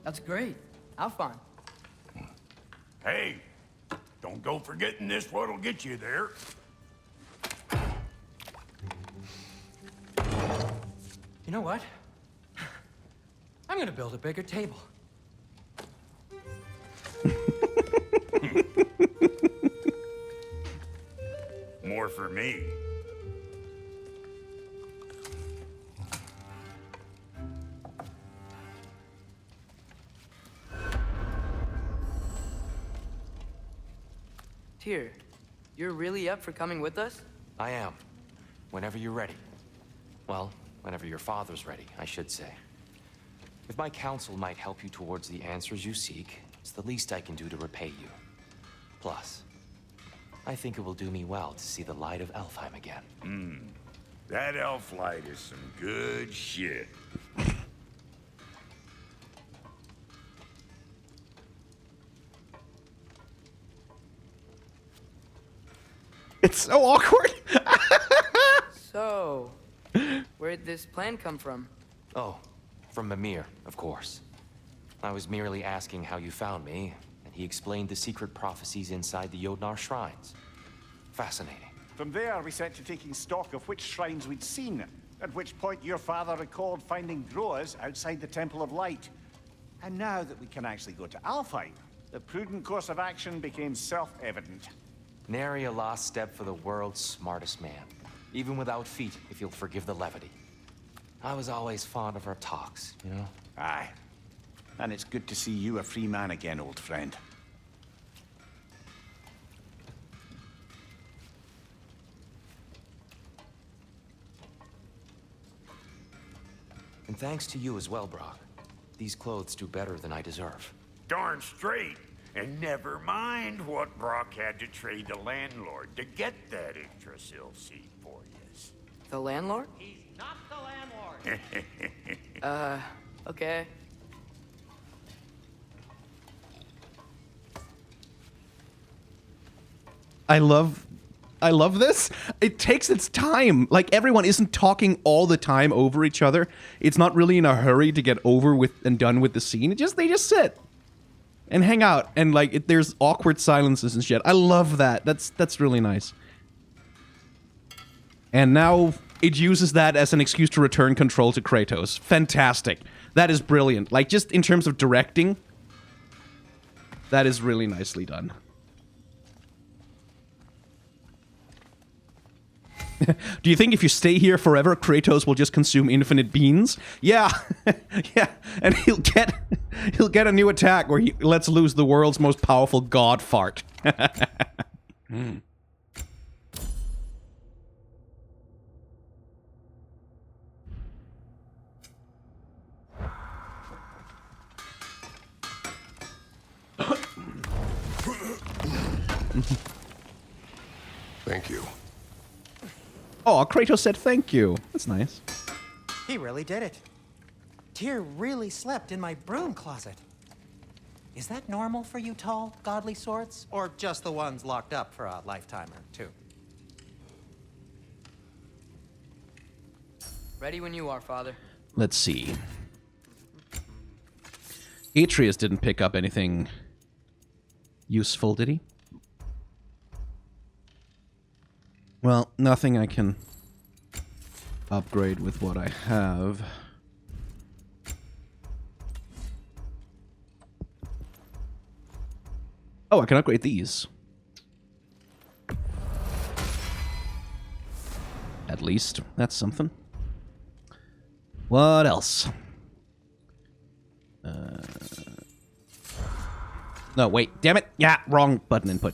That's great. Alfheim. Hey, don't go forgetting this what'll get you there. You know what? I'm gonna build a bigger table. More for me. Tyr, you're really up for coming with us? I am. Whenever you're ready. Well, whenever your father's ready, I should say. If my counsel might help you towards the answers you seek, it's the least I can do to repay you. Plus, I think it will do me well to see the light of Alfheim again. That elf light is some good shit. It's so awkward. So, where'd this plan come from? Oh, from Mimir, of course. I was merely asking how you found me, and he explained the secret prophecies inside the Jotnar shrines. Fascinating. From there, we set to taking stock of which shrines we'd seen, at which point your father recalled finding Groas outside the Temple of Light. And now that we can actually go to Alfheim, the prudent course of action became self-evident. Nary a lost step for the world's smartest man. Even without feet, if you'll forgive the levity. I was always fond of our talks, you know? Aye. And it's good to see you a free man again, old friend. And thanks to you as well, Brock. These clothes do better than I deserve. Darn straight. And never mind what Brock had to trade the landlord to get that Yggdrasil seed for you. The landlord? He's not the landlord. Okay. I love this. It takes its time. Like, everyone isn't talking all the time over each other. It's not really in a hurry to get over with and done with the scene. They just sit. and hang out, and like there's awkward silences and shit. I love that. That's really nice. And now it uses that as an excuse to return control to Kratos. Fantastic. That is brilliant. Like, just in terms of directing, that is really nicely done. Do you think if you stay here forever, Kratos will just consume infinite beans? Yeah, yeah, and he'll get a new attack where he lets loose the world's most powerful god fart. Thank you. Oh, Kratos said thank you. That's nice. He really did it. Tyr really slept in my broom closet. Is that normal for you tall, godly swords? Or just the ones locked up for a lifetime or two? Ready when you are, Father. Let's see. Atreus didn't pick up anything useful, did he? Well, nothing I can upgrade with what I have. Oh, I can upgrade these. At least, that's something. What else? No, wait, damn it! Yeah, wrong button input.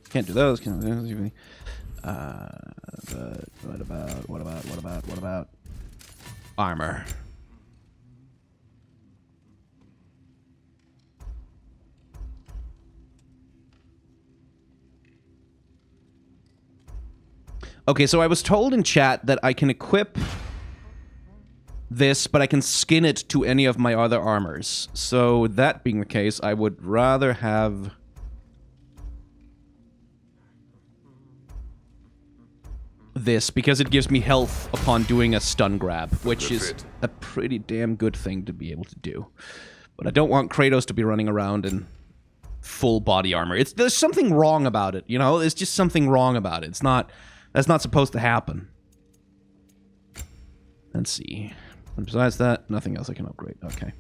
Can't do those. Can't do those. But what about armor? Okay, so I was told in chat that I can equip this, but I can skin it to any of my other armors. So that being the case, I would rather have this, because it gives me health upon doing a stun grab, which is a pretty damn good thing to be able to do. But I don't want Kratos to be running around in full body armor. There's something wrong about it, you know? There's just something wrong about it. That's not supposed to happen. Let's see. And besides that, nothing else I can upgrade. Okay.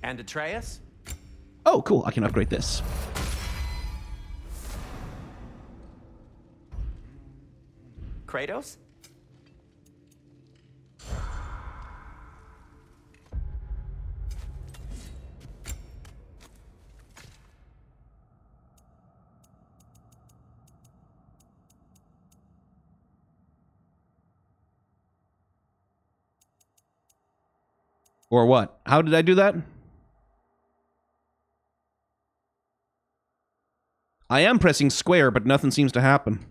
And Atreus? Oh, cool. I can upgrade this. Kratos? Or what? How did I do that? I am pressing square, but nothing seems to happen.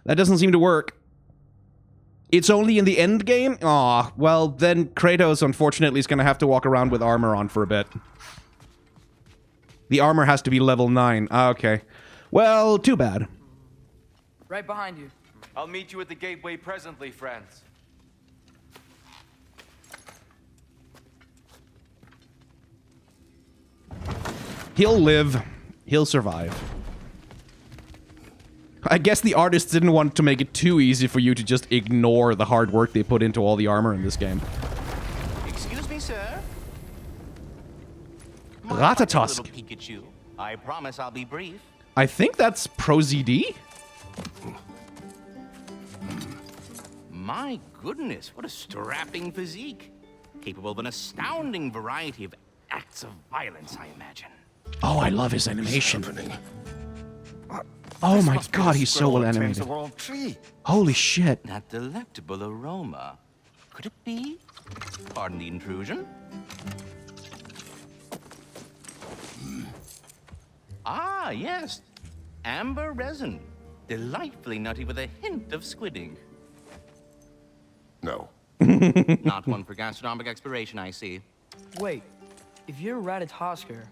That doesn't seem to work. It's only in the end game? Aw, well, then Kratos, unfortunately, is going to have to walk around with armor on for a bit. The armor has to be level 9. Ah, okay. Well, too bad. Right behind you. I'll meet you at the gateway presently, friends. He'll live. He'll survive. I guess the artists didn't want to make it too easy for you to just ignore the hard work they put into all the armor in this game. Excuse me, sir. Ratatoskr. Pikachu. I promise I'll be brief. I think that's Pro ZD. My goodness, what a strapping physique. Capable of an astounding variety of acts of violence, I imagine. Oh, I love his animation. Oh This my must be god, the he's so squirrel well that tends animated. the world tree. Holy shit. That delectable aroma. Could it be? Pardon the intrusion. Ah, yes. Amber resin. Delightfully nutty with a hint of squid ink. No. Not one for gastronomic exploration, I see. Wait, if you're Ratatoskr,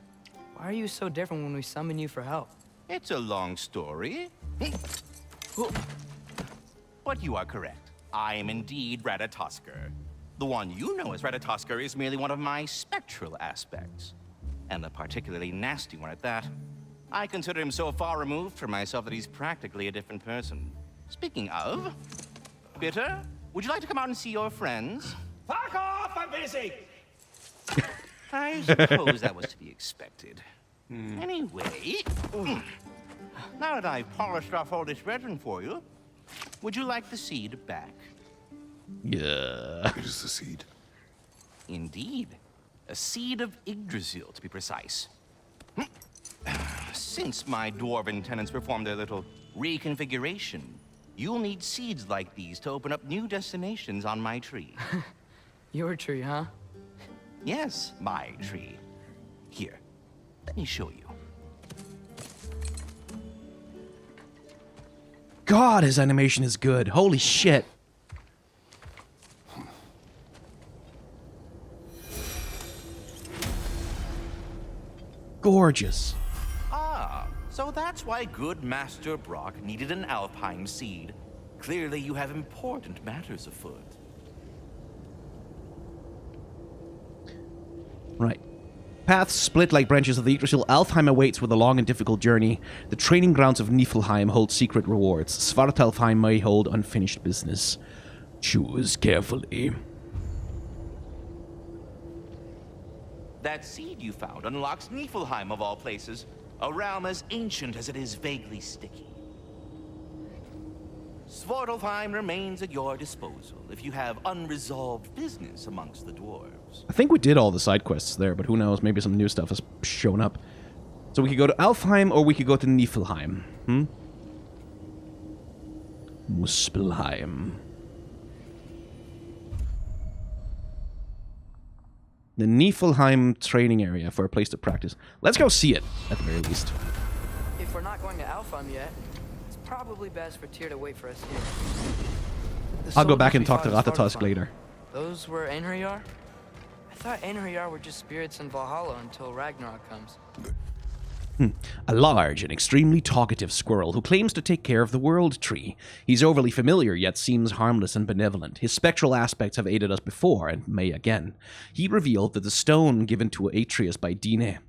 why are you so different when we summon you for help? It's a long story. But you are correct. I am indeed Ratatoskr. The one you know as Ratatoskr is merely one of my spectral aspects. And a particularly nasty one at that. I consider him so far removed from myself that he's practically a different person. Speaking of, Bitter, would you like to come out and see your friends? Fuck off! I'm busy! I suppose that was to be expected. Anyway, now that I've polished off all this resin for you, would you like the seed back? Yeah. It is the seed. Indeed. A seed of Yggdrasil, to be precise. Since my dwarven tenants performed their little reconfiguration, you'll need seeds like these to open up new destinations on my tree. Your tree, huh? Yes, my tree. Here, let me show you. God, his animation is good. Holy shit. Gorgeous. Ah, so that's why good Master Brock needed an Alfheim seed. Clearly you have important matters afoot. Right. Paths split like branches of the Yggdrasil. Alfheim awaits with a long and difficult journey. The training grounds of Niflheim hold secret rewards. Svartalfheim may hold unfinished business. Choose carefully. That seed you found unlocks Niflheim of all places, a realm as ancient as it is vaguely sticky. Svartalfheim remains at your disposal if you have unresolved business amongst the dwarves. I think we did all the side quests there, but who knows? Maybe some new stuff has shown up. So we could go to Alfheim or we could go to Niflheim. Muspelheim. The Niflheim training area for a place to practice. Let's go see it, at the very least. If we're not going to Alfheim yet, it's probably best for Tyr to wait for us here. The I'll go back soldiers and we talk to fought at Ratatoskr Svartalfheim, later. Those were Einherjar? I thought Einherjar were just spirits in Valhalla until Ragnarok comes. A large and extremely talkative squirrel who claims to take care of the world tree. He's overly familiar, yet seems harmless and benevolent. His spectral aspects have aided us before, and may again. He revealed that the stone given to Atreus by Dine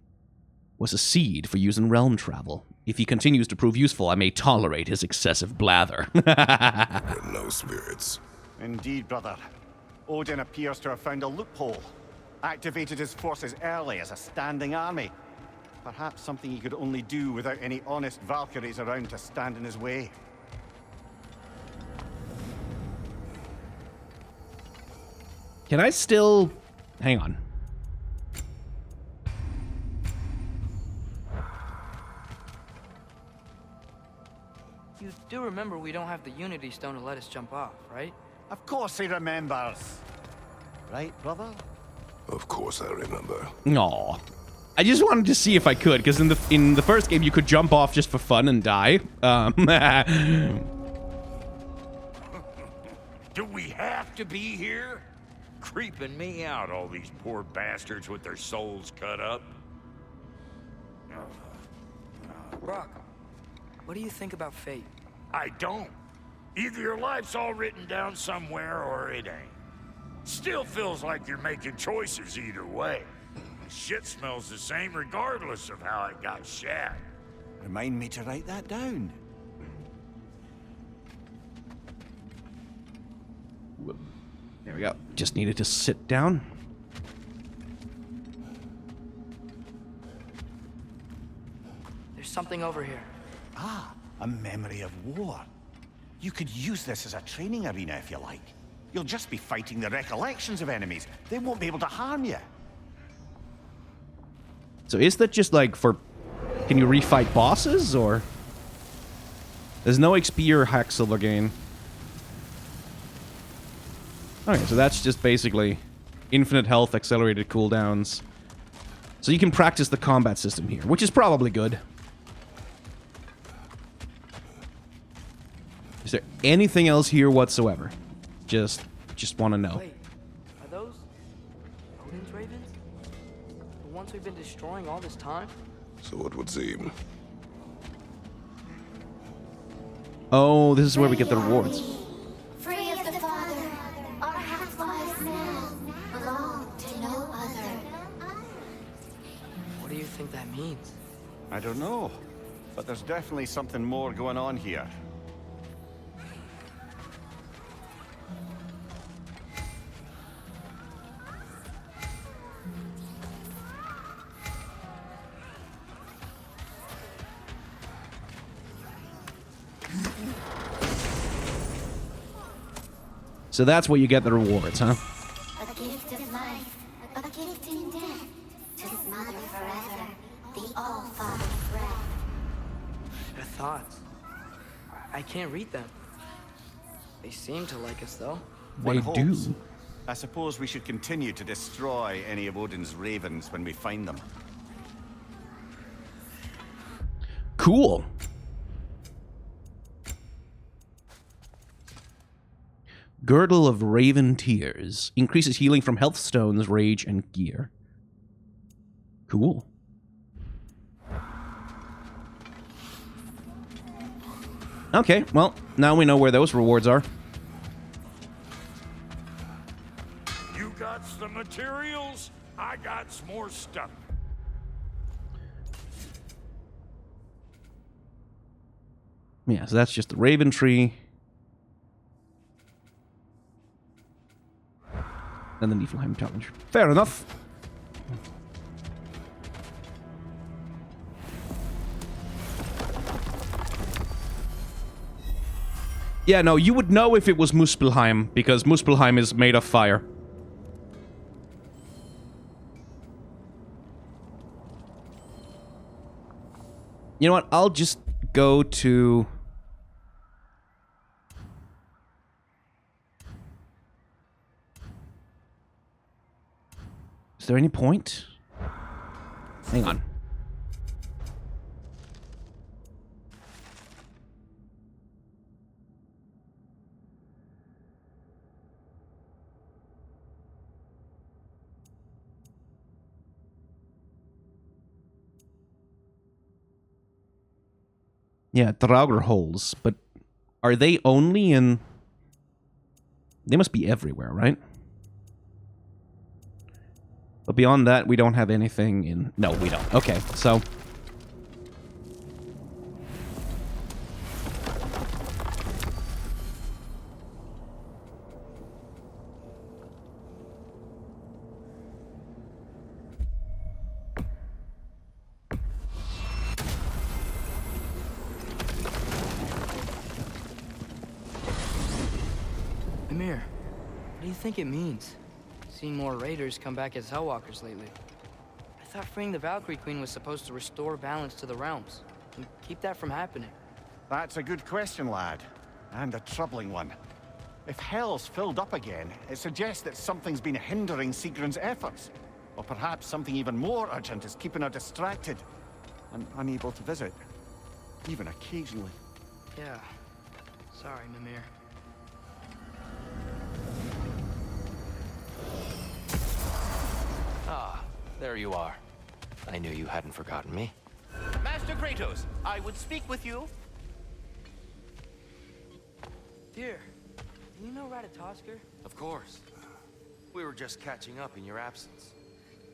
was a seed for use in realm travel. If he continues to prove useful, I may tolerate his excessive blather. No spirits. Indeed, brother. Odin appears to have found a loophole. Activated his forces early as a standing army. Perhaps something he could only do without any honest Valkyries around to stand in his way. Can I still... Hang on. You do remember we don't have the Unity Stone to let us jump off, right? Of course he remembers. Right, brother? Of course I remember. Aw. I just wanted to see if I could, because in the first game you could jump off just for fun and die. Do we have to be here? Creeping me out, all these poor bastards with their souls cut up. Brock, what do you think about fate? I don't. Either your life's all written down somewhere or it ain't. Still feels like you're making choices either way. Shit smells the same regardless of how it got shat. Remind me to write that down. There we go. Just needed to sit down. There's something over here. Ah, a memory of war. You could use this as a training arena if you like. You'll just be fighting the recollections of enemies. They won't be able to harm you. So is that just like for... Can you refight bosses, or... There's no XP or hack silver gain. Okay, so that's just basically infinite health, accelerated cooldowns. So you can practice the combat system here, which is probably good. Is there anything else here whatsoever? Just want to know. Wait, are those Odin's ravens? The ones we've been destroying all this time? So it would seem. Oh, this is where we get the rewards. Free of the Father, our half-wise man, belong to no other. What do you think that means? I don't know, but there's definitely something more going on here. So that's what you get the rewards, huh? A gift of life, a gift in death, to his mother forever, the All-Father's breath. Their thoughts. I can't read them. They seem to like us, though. They do. I suppose we should continue to destroy any of Odin's ravens when we find them. Cool. Girdle of Raven Tears. Increases healing from health stones, rage, and gear. Cool. Okay, well, now we know where those rewards are. You got the materials, I got some more stuff. Yeah, so that's just the Raven Tree. And the Niflheim Challenge. Fair enough. Yeah, no, you would know if it was Muspelheim, because Muspelheim is made of fire. You know what? I'll just go to... Is there any point? Hang on. Yeah, Draugr holes, but are they only in... They must be everywhere, right? But beyond that, we don't have anything in... No, we don't. Okay, so... Mimir, what do you think it means? Seeing more raiders come back as Hellwalkers lately. I thought freeing the Valkyrie Queen was supposed to restore balance to the realms and keep that from happening. That's a good question, lad. And a troubling one. If Hell's filled up again, it suggests that something's been hindering Sigrun's efforts. Or perhaps something even more urgent is keeping her distracted and unable to visit. Even occasionally. Yeah. Sorry, Mimir. Ah, there you are. I knew you hadn't forgotten me. Master Kratos, I would speak with you. Dear, do you know Ratatoskr? Of course. We were just catching up in your absence.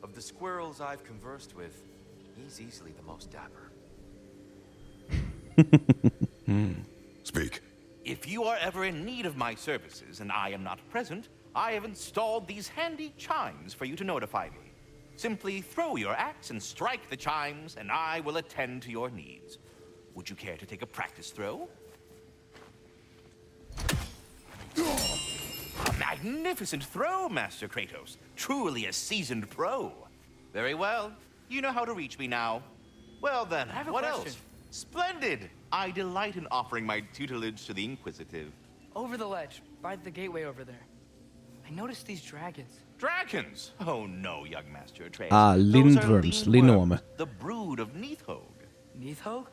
Of the squirrels I've conversed with, he's easily the most dapper. Speak. If you are ever in need of my services and I am not present, I have installed these handy chimes for you to notify me. Simply throw your axe and strike the chimes, and I will attend to your needs. Would you care to take a practice throw? A magnificent throw, Master Kratos. Truly a seasoned pro. Very well. You know how to reach me now. Well then, I have a what question. else? Splendid! I delight in offering my tutelage to the inquisitive. Over the ledge, by the gateway over there. I noticed these dragons. Dragons? Oh no, young Master Atreus. Lindworms, Linorme. The brood of Neathhog. Neathhog?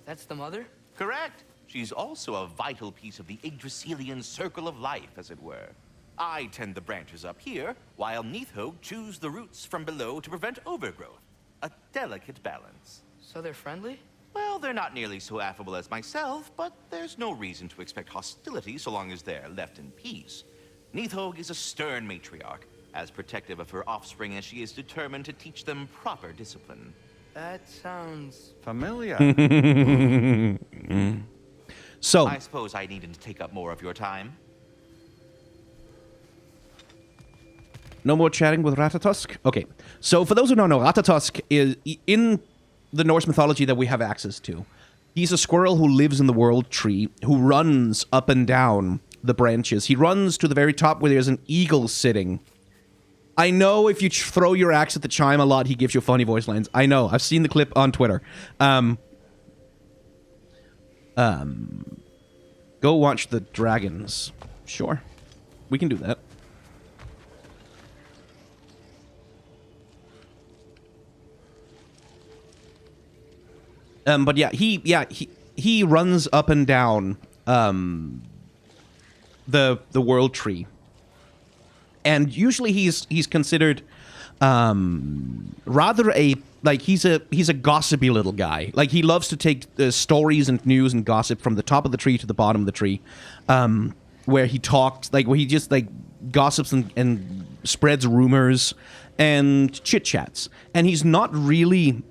That's the mother? Correct. She's also a vital piece of the Yggdrasilian circle of life, as it were. I tend the branches up here, while Neathhog chews the roots from below to prevent overgrowth. A delicate balance. So they're friendly? Well, they're not nearly so affable as myself, but there's no reason to expect hostility so long as they're left in peace. Neathhog is a stern matriarch, as protective of her offspring as she is determined to teach them proper discipline. That sounds... familiar. So, I suppose I needn't take up more of your time. no more chatting with Ratatoskr? Okay. So, for those who don't know, Ratatoskr is, in the Norse mythology that we have access to, he's a squirrel who lives in the world tree, who runs up and down the branches. He runs to the very top where there's an eagle sitting. I know if you throw your axe at the chime a lot, he gives you funny voice lines. I know. I've seen the clip on Twitter. Go watch the dragons. Sure. We can do that. But yeah, he runs up and down the world tree. And usually he's considered rather a he's a gossipy little guy. Like, he loves to take stories and news and gossip from the top of the tree to the bottom of the tree, where he talks where he just gossips and spreads rumors and chit chats. And he's not really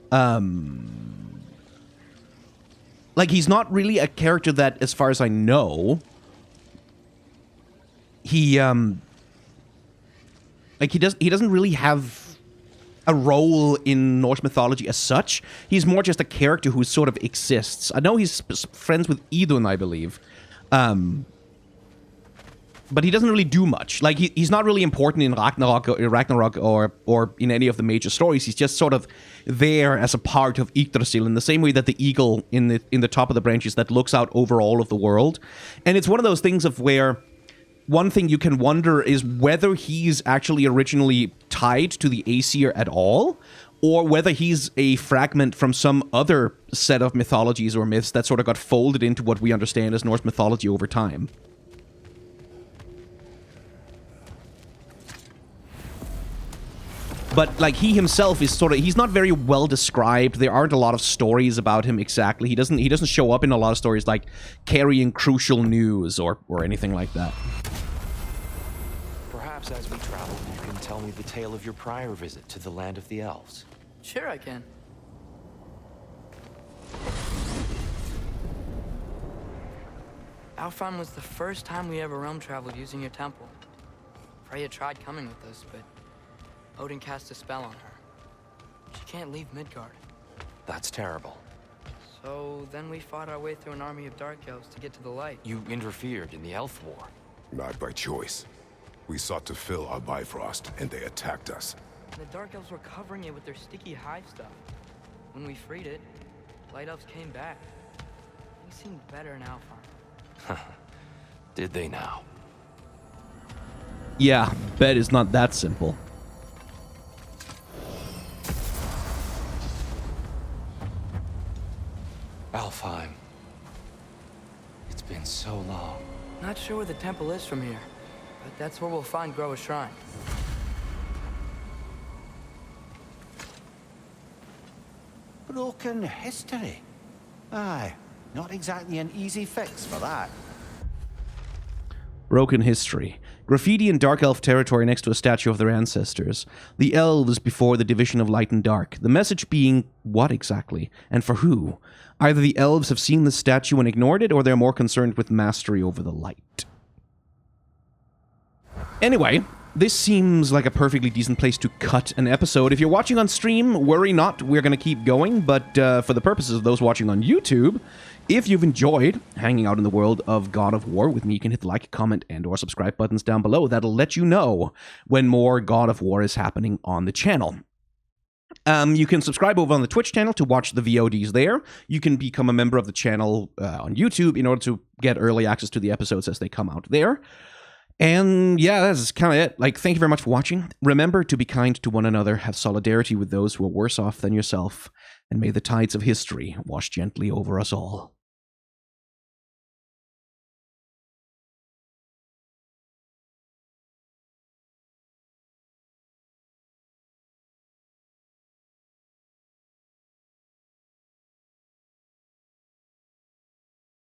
he's not really a character that, as far as I know, he doesn't really have a role in Norse mythology as such. He's more just a character who sort of exists. I know he's friends with Idun, I believe. But he doesn't really do much. Like, he's not really important in Ragnarok or in any of the major stories. He's just sort of there as a part of Yggdrasil, in the same way that the eagle in the top of the branches that looks out over all of the world. And it's one of those things of where one thing you can wonder is whether he's actually originally tied to the Aesir at all, or whether he's a fragment from some other set of mythologies or myths that sort of got folded into what we understand as Norse mythology over time. But, he himself is he's not very well described. There aren't a lot of stories about him exactly. He doesn't show up in a lot of stories like carrying crucial news or anything like that. Perhaps as we travel, you can tell me the tale of your prior visit to the land of the elves. Sure I can. Alfheim was the first time we ever realm traveled using your temple. Freya tried coming with us, but Odin cast a spell on her. She can't leave Midgard. That's terrible. So then we fought our way through an army of dark elves to get to the light. You interfered in the elf war. Not by choice. We sought to fill our Bifrost, and they attacked us. The dark elves were covering it with their sticky hive stuff. When we freed it, light elves came back. They seemed better in Alfheim. Did they now? Yeah, bet it's not that simple. Alfheim. It's been so long. Not sure where the temple is from here, but that's where we'll find Groa's shrine. Broken history. Aye, not exactly an easy fix for that. Broken history. Graffiti in Dark Elf territory next to a statue of their ancestors. The elves before the division of light and dark. The message being what exactly? And for who? Either the elves have seen the statue and ignored it, or they're more concerned with mastery over the light. Anyway, this seems like a perfectly decent place to cut an episode. If you're watching on stream, worry not, we're going to keep going, but for the purposes of those watching on YouTube, if you've enjoyed hanging out in the world of God of War with me, you can hit the like, comment, and or subscribe buttons down below. That'll let you know when more God of War is happening on the channel. You can subscribe over on the Twitch channel to watch the VODs there. You can become a member of the channel on YouTube in order to get early access to the episodes as they come out there. And yeah, that's kind of it. Like, thank you very much for watching. Remember to be kind to one another, have solidarity with those who are worse off than yourself, and may the tides of history wash gently over us all.